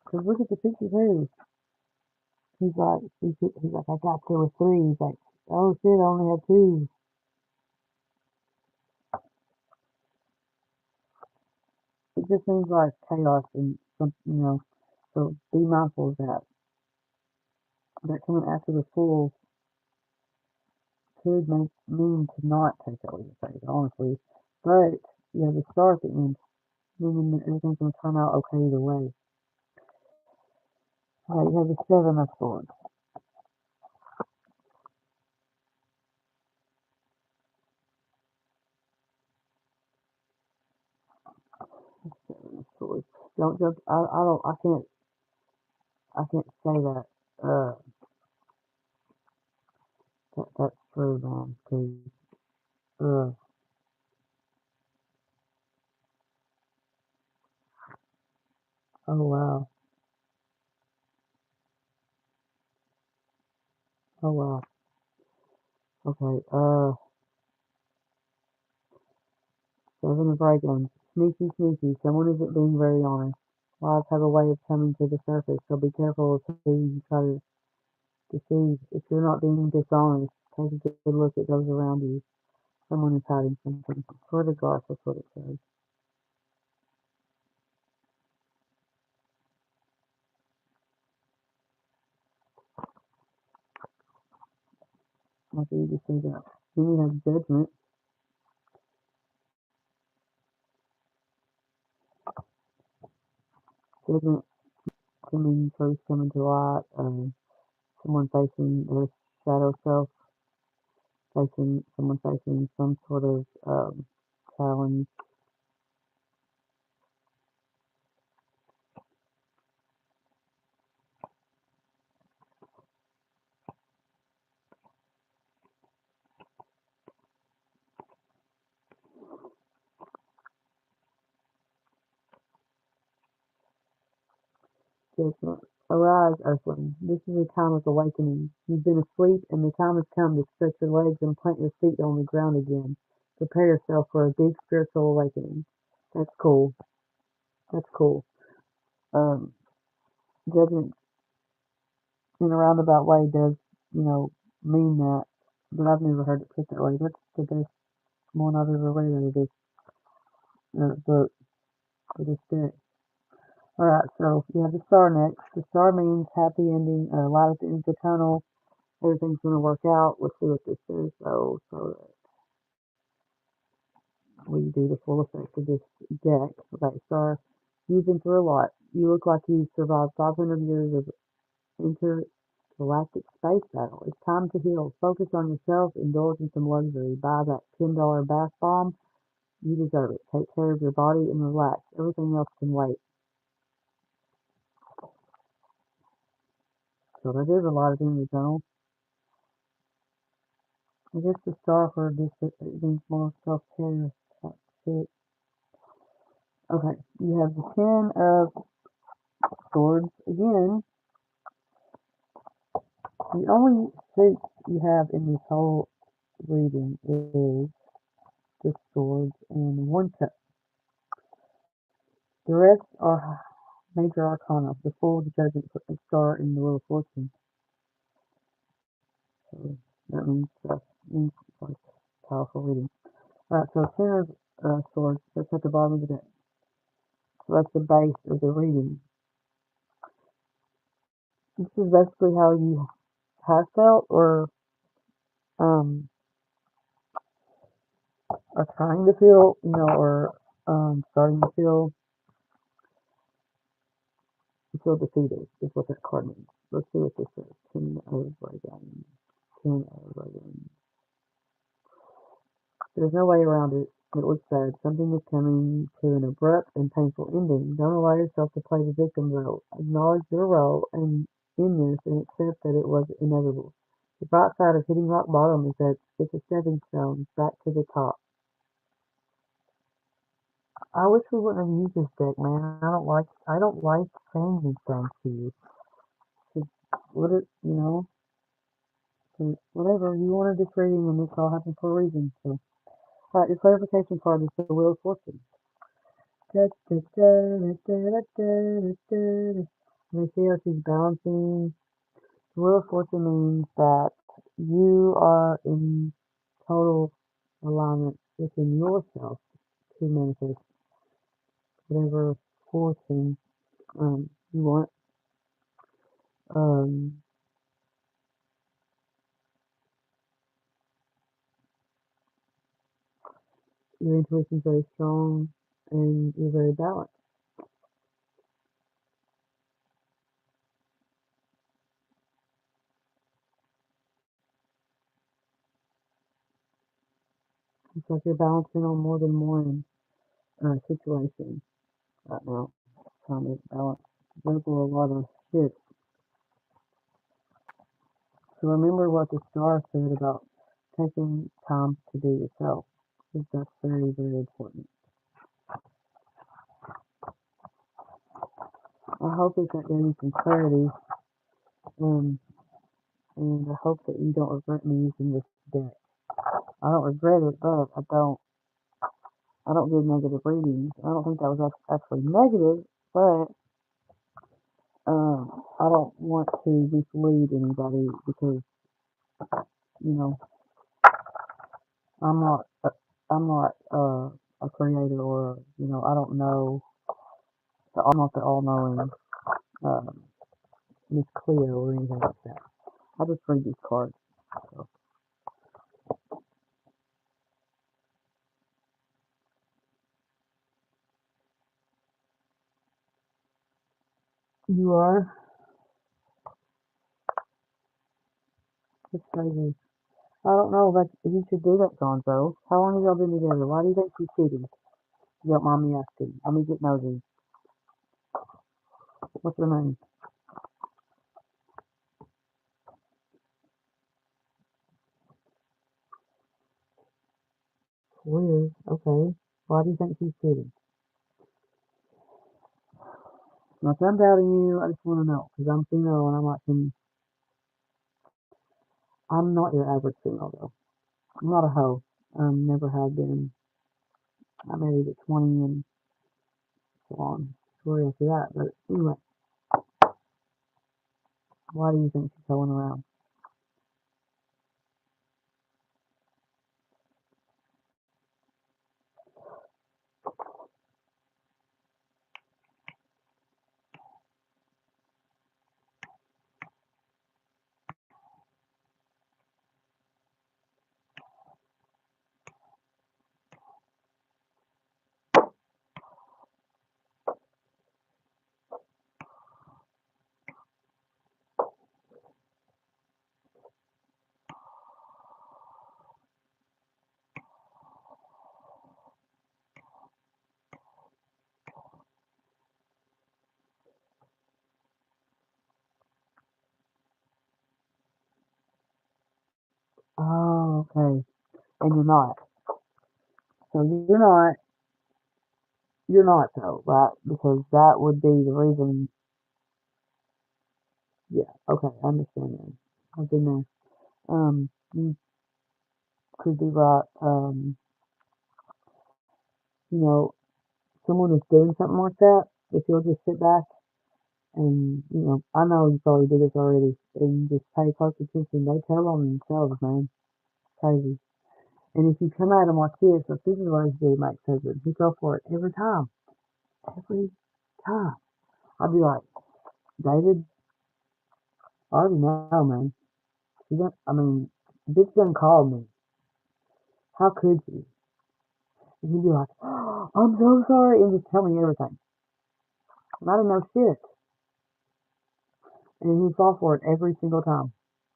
S1: Because look at the picture, too. He's like, I got two or three. He's like, oh shit, I only have two. It just seems like chaos and some. So be mindful of that. That coming after the Fool could mean to not take that leap of faith, honestly. But you have the Star at the end, meaning that everything's going to turn out okay either way. Alright, you have the Seven of Swords. Seven of Swords. Don't jump. I don't. I can't say that. Uh, that's true, man. Cause uh, oh wow, oh wow. Okay. Seven of Dragons. Sneaky, sneaky. Someone isn't being very honest. Lies have a way of coming to the surface, so be careful of who you try to deceive. If you're not being dishonest, take a good look at those around you. Someone is hiding something. Swear to God, that's what it says. got, then you have Judgment. Judgment can mean truth coming to light, someone facing their shadow self, someone facing some sort of challenge. Judgment. Arise, Earthling. This is a time of awakening. You've been asleep, and the time has come to stretch your legs and plant your feet on the ground again. Prepare yourself for a big spiritual awakening. That's cool. That's cool. Um, Judgment in a roundabout way does, mean that, but I've never heard it put that way. That's the best one I've ever read out of this book for this deck. Alright, so you have the star next. The star means happy ending, light at the end of the tunnel. Everything's going to work out. Let's see what this says. So we do the full effect of this deck. Okay, star, you've been through a lot. You look like you've survived 500 years of intergalactic space battle. It's time to heal. Focus on yourself. Indulge in some luxury. Buy that $10 bath bomb. You deserve it. Take care of your body and relax. Everything else can wait. So there is a lot of in the tunnel. I guess the star for this means more self-care. That's it. Okay, you have the Ten of Swords again. The only suit you have in this whole reading is the Swords and one cup. The rest are major arcana, the Fool, the Judgment, the Star, and the Wheel of Fortune. So that means like powerful reading. Alright, so Ten of Swords, that's at the bottom of the deck. So that's the base of the reading. This is basically how you have felt or um are trying to feel, or starting to feel defeated is what that card means. Let's see what this says. Ten of Reagan. Ten of Reagan. There's no way around it. It looks sad. Something is coming to an abrupt and painful ending. Don't allow yourself to play the victim role. Acknowledge your role in this and accept that it was inevitable. The bright side of hitting rock bottom is that it's a stepping stone back to the top. I wish we wouldn't have used this deck, man. I don't like saying these things to you. Just let it, whatever. You wanted this reading and this all happened for a reason. So, alright, your clarification card is the Wheel of Fortune. And you see how she's balancing. The Wheel of Fortune means that you are in total alignment within yourself to manifest whatever fortune you want. Um, your intuition's very strong and you're very balanced. It's like you're balancing on more than one situation right now. Trying to balance juggle a lot of shit. So remember what the star said about taking time to be yourself. Because that's very, very important. I hope that gave you some clarity. Um, and I hope that you don't regret me using this deck. I don't regret it, but I don't give negative readings. I don't think that was actually negative, but I don't want to mislead anybody because you know I'm not I'm not a creator or I don't know. I'm not the all-knowing um, Miss Cleo or anything like that. I just read these cards. So. You are? It's crazy. I don't know, but you should do that, Gonzo. How long have y'all been together? Why do you think she's cheating? You don't mind me asking. I mean, get nosy. What's her name? Weird. Okay. Why do you think she's cheating? Not that I'm doubting you. I just want to know because I'm female and I'm like, I'm not your average female though. I'm not a hoe. Never have been. I married at 20 and so on. Sorry after that. But anyway, why do you think she's hoeing around? Oh, okay. And you're not. So you're not though, right? Because that would be the reason. Yeah. Okay. I understand that. I've been there. You could be right. You know, someone is doing something like that. If you'll just sit back and, I know you probably did this already, and just pay close attention. They tell on themselves, man. Crazy. And if you come at them like this, so this is what I used to do, Mike's husband. He go for it every time. Every time. I'd be like, David, I already know, man. You don't, I mean, bitch done called me. How could you? And he'd be like, oh, I'm so sorry, and just tell me everything. And I didn't know shit. And he'd fall for it every single time.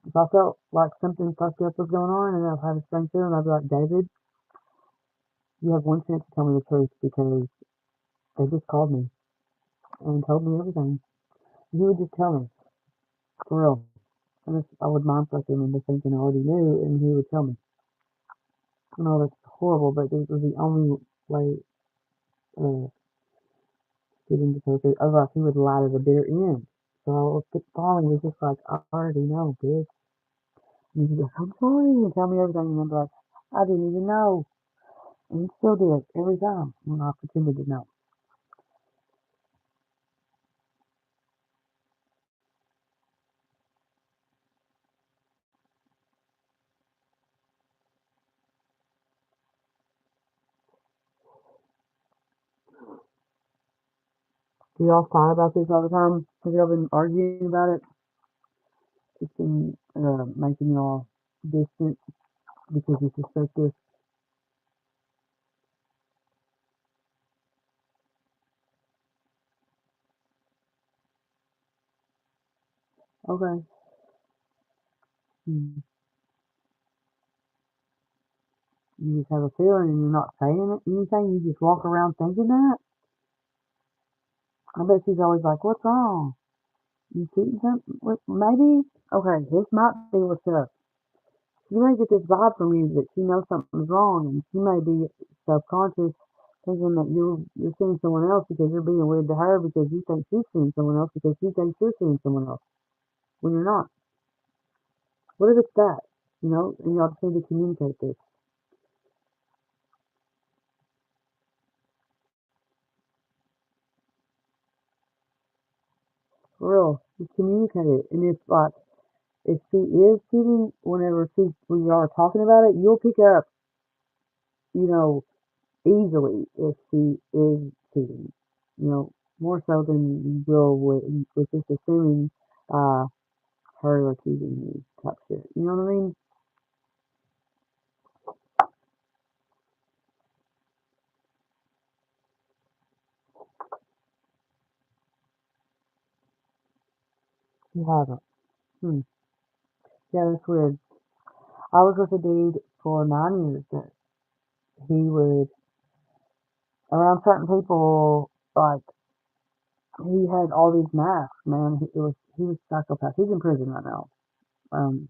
S1: If I felt like something fucked up was going on and I've had a strange feeling, I'd be like, David, you have one chance to tell me the truth because they just called me and told me everything. And he would just tell me, for real. And I would mind fuck him into thinking I already knew, and he would tell me. I know that's horrible, but it was the only way uh, getting to take it. Otherwise, he would lie to the bitter end. So I was falling was just like, I already know, bitch. And he'd be like, I'm sorry, and tell me everything. And I'd be like, I didn't even know. And he still did every time when I pretended to know. Do y'all fight about this all the time? Have y'all been arguing about it? It's been making y'all distant because you suspect this. Okay. Hmm. You just have a feeling and you're not saying anything. You just walk around thinking that. I bet she's always like, "What's wrong? You cheating something? Maybe." Okay, this might be what's up. She may get this vibe from you that she knows something's wrong, and she may be subconscious thinking that you're seeing someone else because you're being weird to her because you think she's seeing someone else because she thinks you're seeing someone else when you're not. What if it's that? And y'all just need to communicate this. For real. Just communicate it. And if she is cheating, whenever we are talking about it, you'll pick up, you know, easily if she is cheating. More so than you will with just assuming her accusing you type shit. You know what I mean? You haven't. Hmm. Yeah, that's weird. I was with a dude for 9 years that he would, around certain people, like, he had all these masks, man. He was psychopath. He's in prison right now. Um,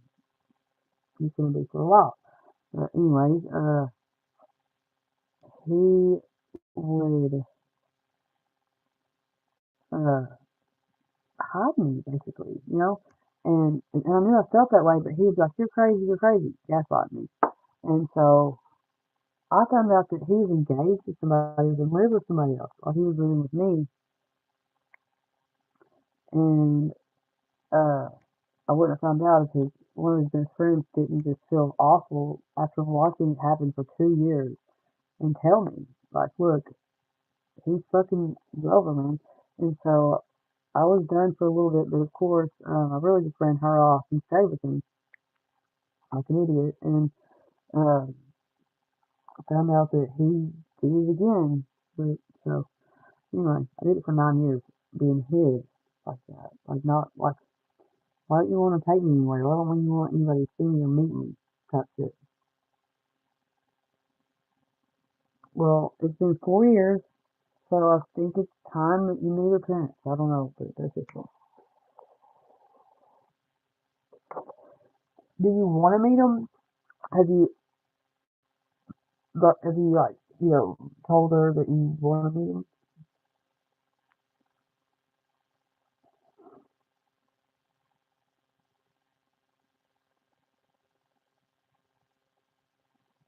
S1: he's gonna be for a while. But anyways, he would, uh, hide me, basically, you know? And I knew I felt that way, but he was like, you're crazy, gaslight me. And so I found out that he was engaged to somebody and lived with somebody else while he was living with me. And uh, I wouldn't have found out if one of his best friends didn't just feel awful after watching it happen for 2 years and tell me, like, look, he's fucking you over, man. And so I was done for a little bit, but of course, I really just ran her off and stayed with him like an idiot. And uh, I found out that he did it again. But, so anyway, I did it for 9 years, being his like that. Like, not like, why don't you want to take me anywhere? Why don't you want anybody to see me or meet me? Type shit. Well, it's been 4 years, so I think it's time that you meet her parents. I don't know, but that's just it. Do you want to meet them? Have you, have you like, told her that you want to meet them?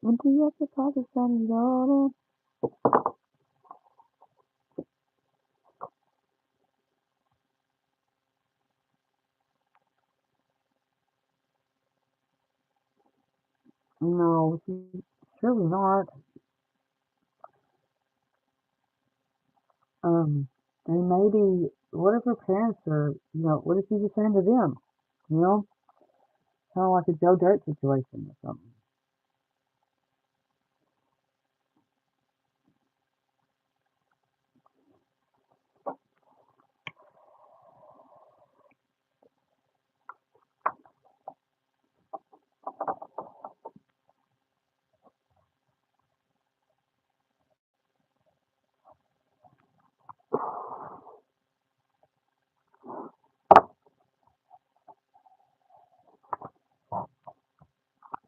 S1: And do you have to Pakistan daughter? No, surely not. Um, and maybe, what if her parents are, what if she's just into them? You know, kind of like a Joe Dirt situation or something.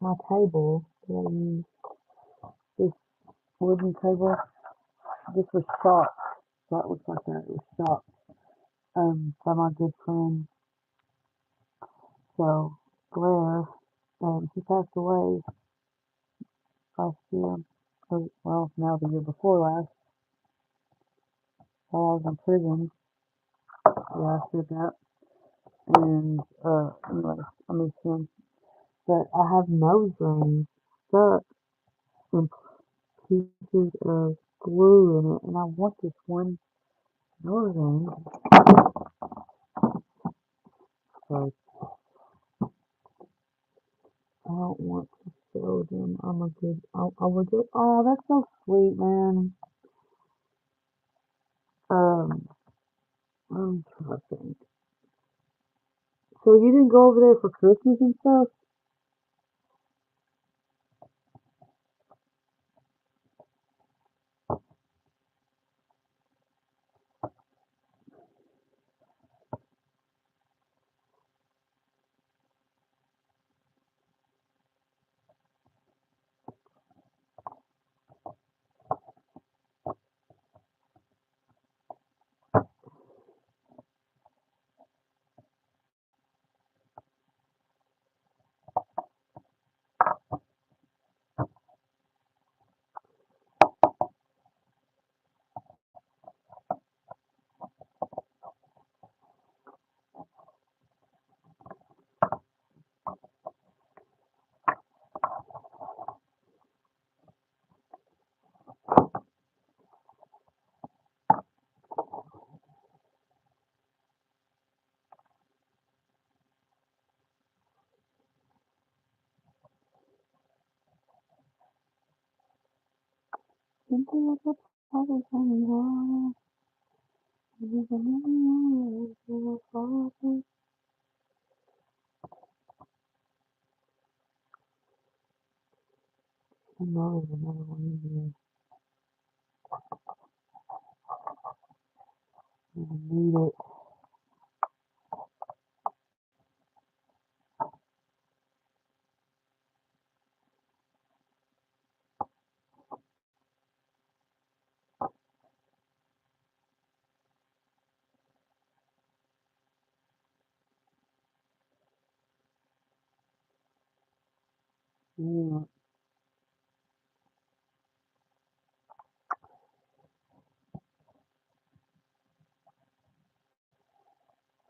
S1: My table, that I use, this wooden table, this was shot. That looks like that. It was shot, by my good friend. So, Blair, he passed away last year. Or, well, now the year before last, while I was in prison. Yeah, I said that. And, anyway, I miss him. But I have nose rings stuck in pieces of glue in it, and I want this one nose ring. So I don't want to show them. I'm a good. I would just. Oh, that's so sweet, man. Um, I'm trying to think. So you didn't go over there for Christmas and stuff? Something like that. Probably something wrong. It is a million years, need it. Yeah,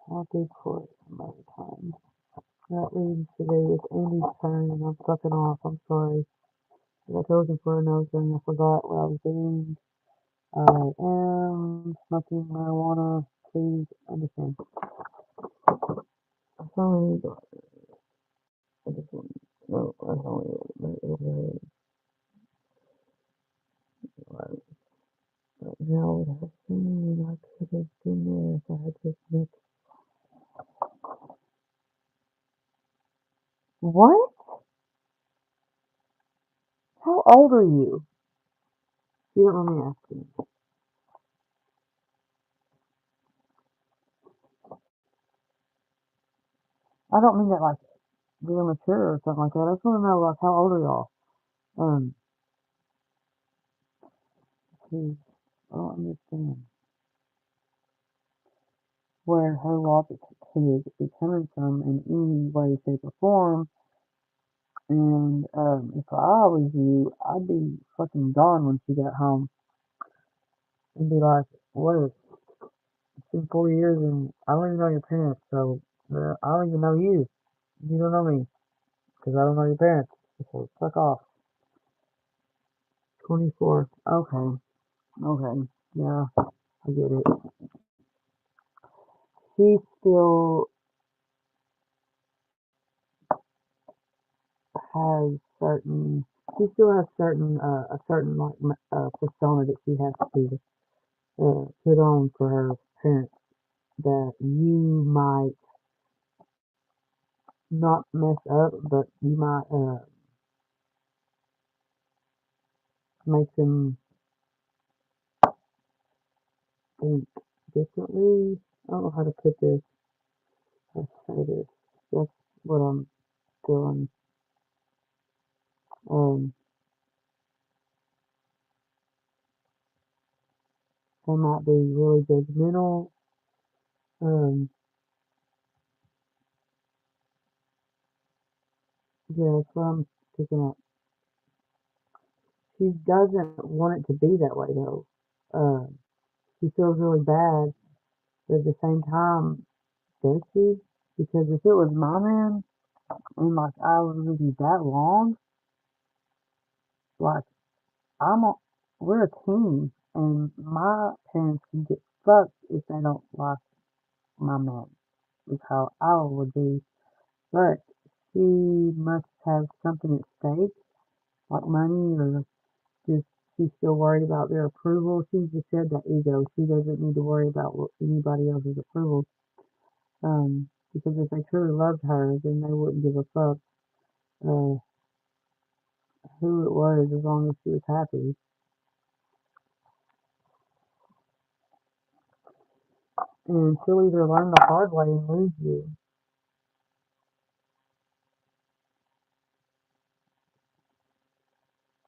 S1: I'll do court some other time. That reading today is Amy's turn, and I'm fucking off. I'm sorry. I told you for another thing. I forgot what I was doing. I am smoking marijuana. Please understand. Sorry, I just want no. I don't want right now. What I was saying, I could have been there if I had just mixed. What? How old are you? You don't let me ask you. I don't mean that like you're mature or something like that. I just want to know like how old are y'all? Um, please, I don't understand where her logic could be coming from in any way, shape, or form. And if I was you, I'd be fucking gone when she got home and be like, "What? It's been 4 years and I don't even know your parents, so I don't even know you. You don't know me because I don't know your parents. So fuck off." 24. Okay. Okay. Yeah, I get it. She still has certain. She still has certain a certain like persona that she has to put on for her parents that you might not mess up, but you might make them think differently. I don't know how to put this. Let's say this. That's what I'm feeling. Um, they might be really judgmental. Um, yeah, that's what I'm picking up. She doesn't want it to be that way though. She feels really bad, but at the same time, does she? Because if it was my man and like I was with you that long, like I'm a, we're a team, and my parents can get fucked if they don't like my man. Is how I would be. But she must have something at stake, like money, or just she's still worried about their approval. She just said that ego. She doesn't need to worry about what anybody else's approval. Because if they truly loved her, then they wouldn't give a fuck uh, who it was as long as she was happy. And she'll either learn the hard way and lose you,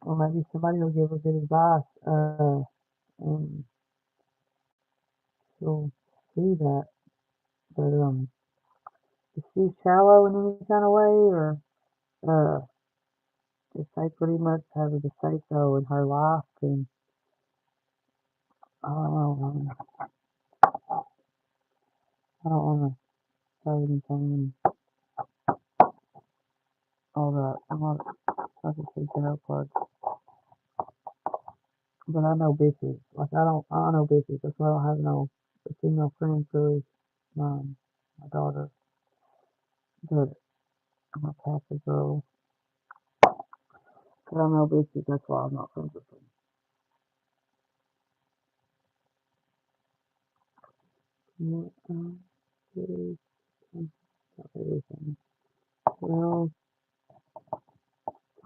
S1: or maybe somebody will give her good advice, and she'll see that. But is she shallow in any kind of way, or uh, does they pretty much have a say so in her life? And I don't know. I don't want to say anything and all that. I'm not such a big tarot card, but I know bitches. Like I know bitches. That's why I don't have no female friends really. My daughter, but I'm a Catholic girl. But I know bitches. That's why I'm not friends with them. Yeah, it is everything. Well,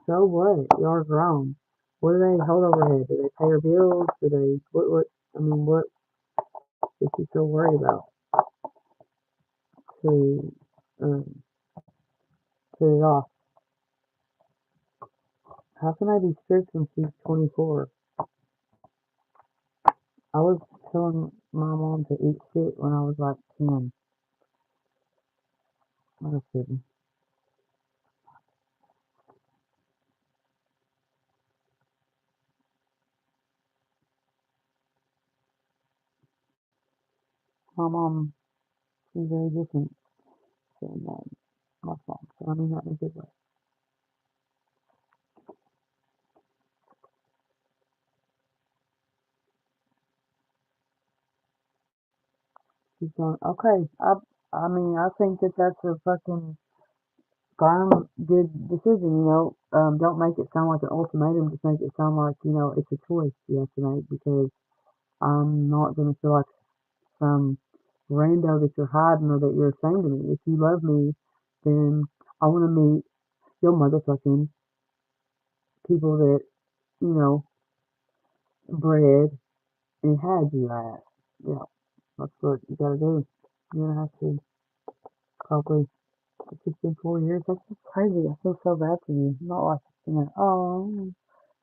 S1: so what? Y'all are grown. What do they hold overhead? Do they pay your bills? Do they what? I mean, what? that you feel worried about to put it off. How can I be strict when she's 24? I was telling my mom to eat shit when I was like 10. I was kidding. My mom, she's very different than my mom. So I mean that in a good way. She's going, okay, I mean, I think that that's a fucking firm, good decision. Don't make it sound like an ultimatum. Just make it sound like, it's a choice you have to make because I'm not going to feel like some rando that you're hiding or that you're ashamed of me. If you love me, then I want to meet your motherfucking people that, you know, bred and had you at. Yeah, that's what you gotta do. You're gonna have to probably, it's been 4 years. That's just crazy. I feel so bad for you. Not like, oh,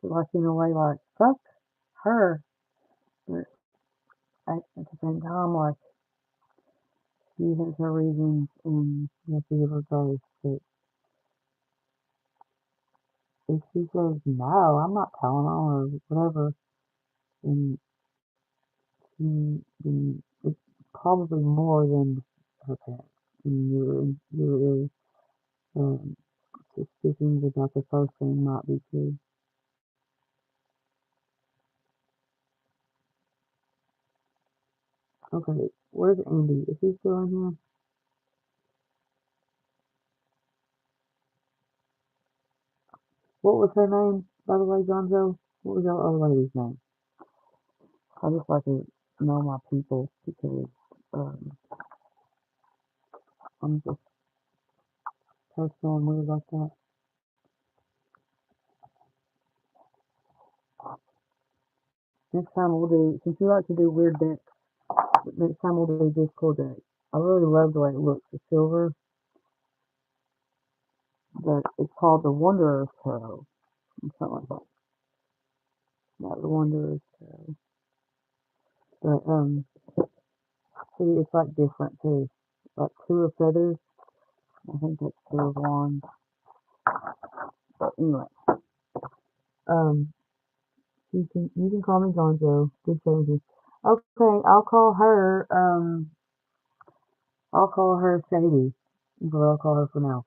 S1: but like in a way like, fuck her. But at the same time, like, she has her reasons and you have to give her grace. But if she says no, I'm not telling her or whatever, then it's probably more than her parents. And your um, suspicions about the first thing might be true. Okay, where's Andy? Is he still in here? What was her name, by the way, Jonzo? What was your old lady's name? I just like to know my people because um, I'm just personal and weird like that. Next time we'll do, since you like to do weird decks, next time we'll do Discord deck. I really love the way it looks. The silver, but it's called the Wanderer's Tarot. Something like that. Not the Wanderer's Tarot. But see, it's like different too. Like two of feathers. I think that's two of wands. But anyway, um, you can call me Gonzo. Good changes. Okay, I'll call her Sadie. But I'll call her for now.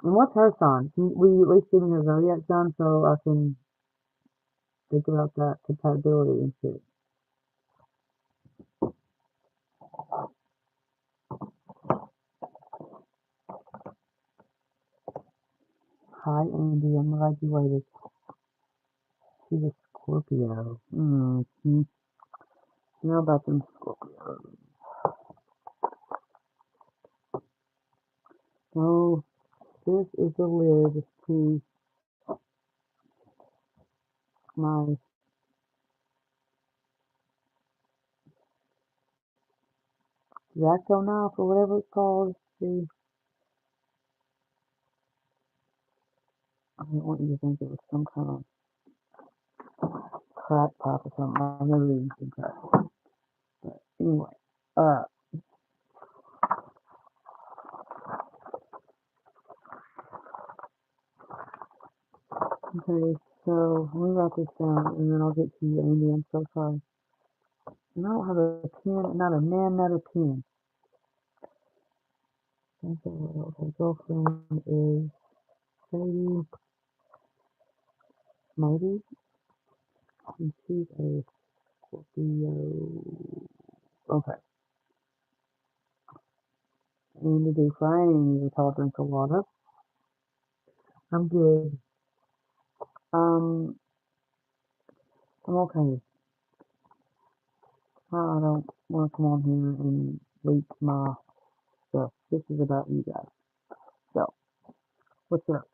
S1: And what's her sign? Will you at least give me her zodiac sign so I can think about that compatibility and shit? Hi, Andy. I'm glad you waited. She's a Scorpio. You know about them Scorpios. So, this is the lid to my Zacto knife or whatever it's called. See, I didn't want you to think it was some kind of crack pipe or something. I've never even seen crack. But anyway, uh, okay, so let me write this down and then I'll get to you, Andy. I'm so sorry. And I don't have a pen, not a man, not a pen. Okay, girlfriend is Sadie, maybe, and she's a Scorpio. Okay, and to do fine, you tall drink of water. I'm good. Um, I'm okay. I don't want to come on here and leak my stuff. This is about you guys. So, what's up?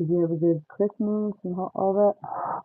S1: Did you have a good Christmas and all that?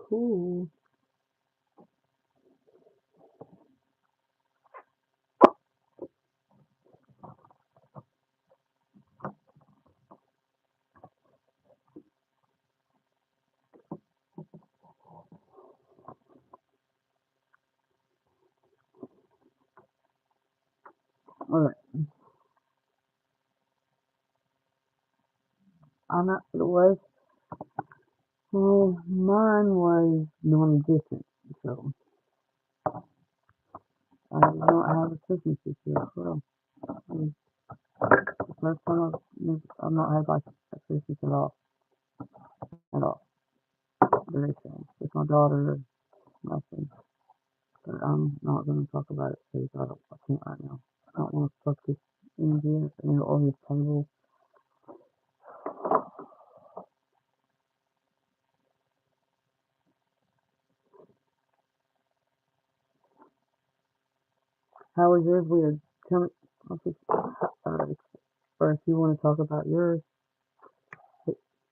S1: Cool. All right. I'm not. It was. Well, mine was non-existent, so I did not have a Christmas this year. Well, it's the first time I've not had like a Christmas at all. Very sad. With my daughter, nothing. But I'm not going to talk about it because I can't right now. I don't want to fuck this energy up and on this table. How was yours weird? Tell me, or if you want to talk about yours,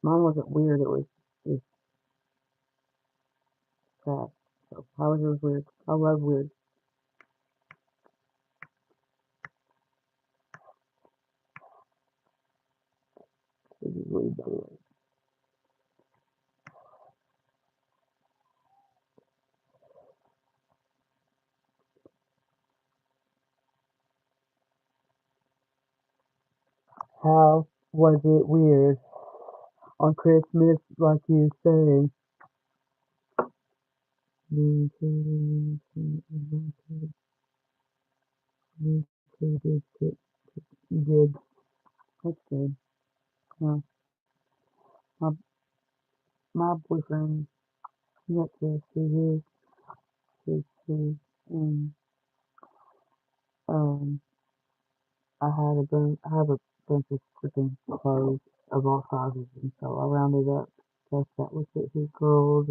S1: mine wasn't weird. It was sad. So how was yours weird? I love weird. This is weird, by the way. How was it weird on Christmas, like you say? Me too, me too, you did. That's good. No, my my boyfriend, he got to see his too, and um, I have a bunch of freaking clothes of all sizes, and so I rounded up stuff that would fit his girls,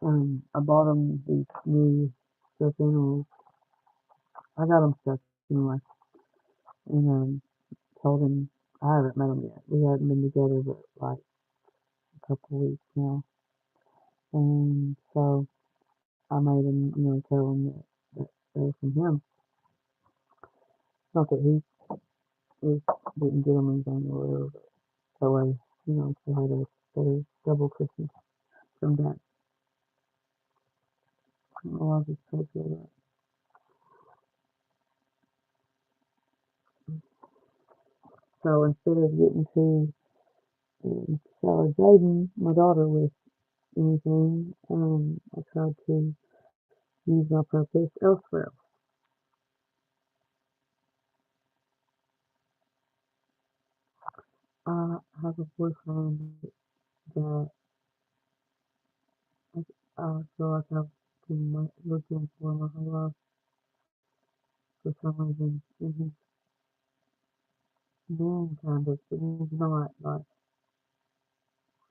S1: and I bought him these new stuffed animals. I got him stuff anyway, and told him I haven't met him yet. We haven't been together but like a couple weeks now, and so I made him, tell him that they're from him. Not that he didn't get him anything or whatever, but that way, they had a better double Christmas from that. Well, I'll just take care of that. So instead of getting to shower Jaden, my daughter, with anything, I tried to use my purpose elsewhere. I have a boyfriend that I feel like I've been looking for my whole life for some reason. And he's mean kind of, but he's not like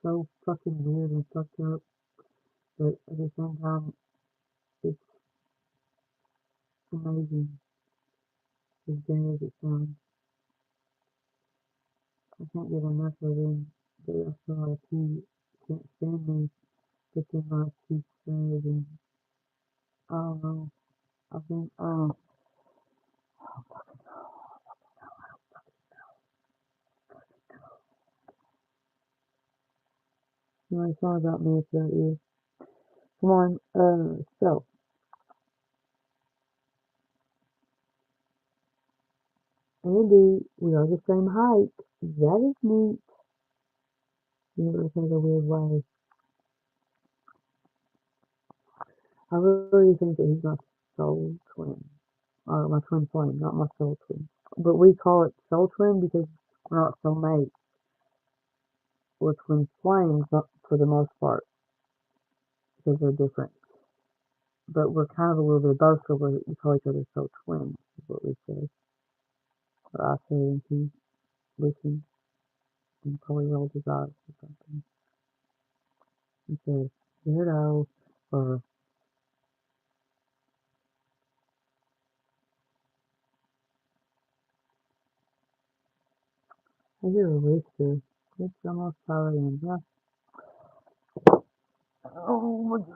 S1: so fucking weird and fucked up. But at the same time, it's amazing as gay as it sounds. I can't get enough of him, but I feel like he can't stand me. But then like he said, and I don't know. I think, it's not about me, it's about you. Come on, so, Andy, we are the same height. That is neat. Universe has a weird way. I really think that he's my soul twin. my twin flame, not my soul twin. But we call it soul twin because we're not soulmates. We're twin flames for the most part because they're different. But we're kind of a little bit of both, so we call each other soul twins, is what we say. Or I say and he listens and probably rolls his eyes or something. He says, weirdo, or I hear a rooster. It's almost probably in. Yeah. Oh my god.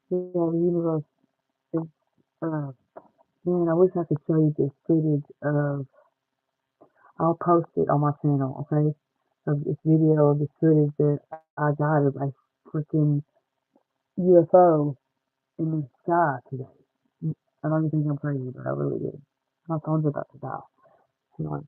S1: Yeah, the universe is, man, I wish I could show you this footage of, I'll post it on my channel, okay? Of this video of this footage that I got of a freaking UFO in the sky today. I don't even think I'm crazy, but I really did. My phone's about to die. Hang on.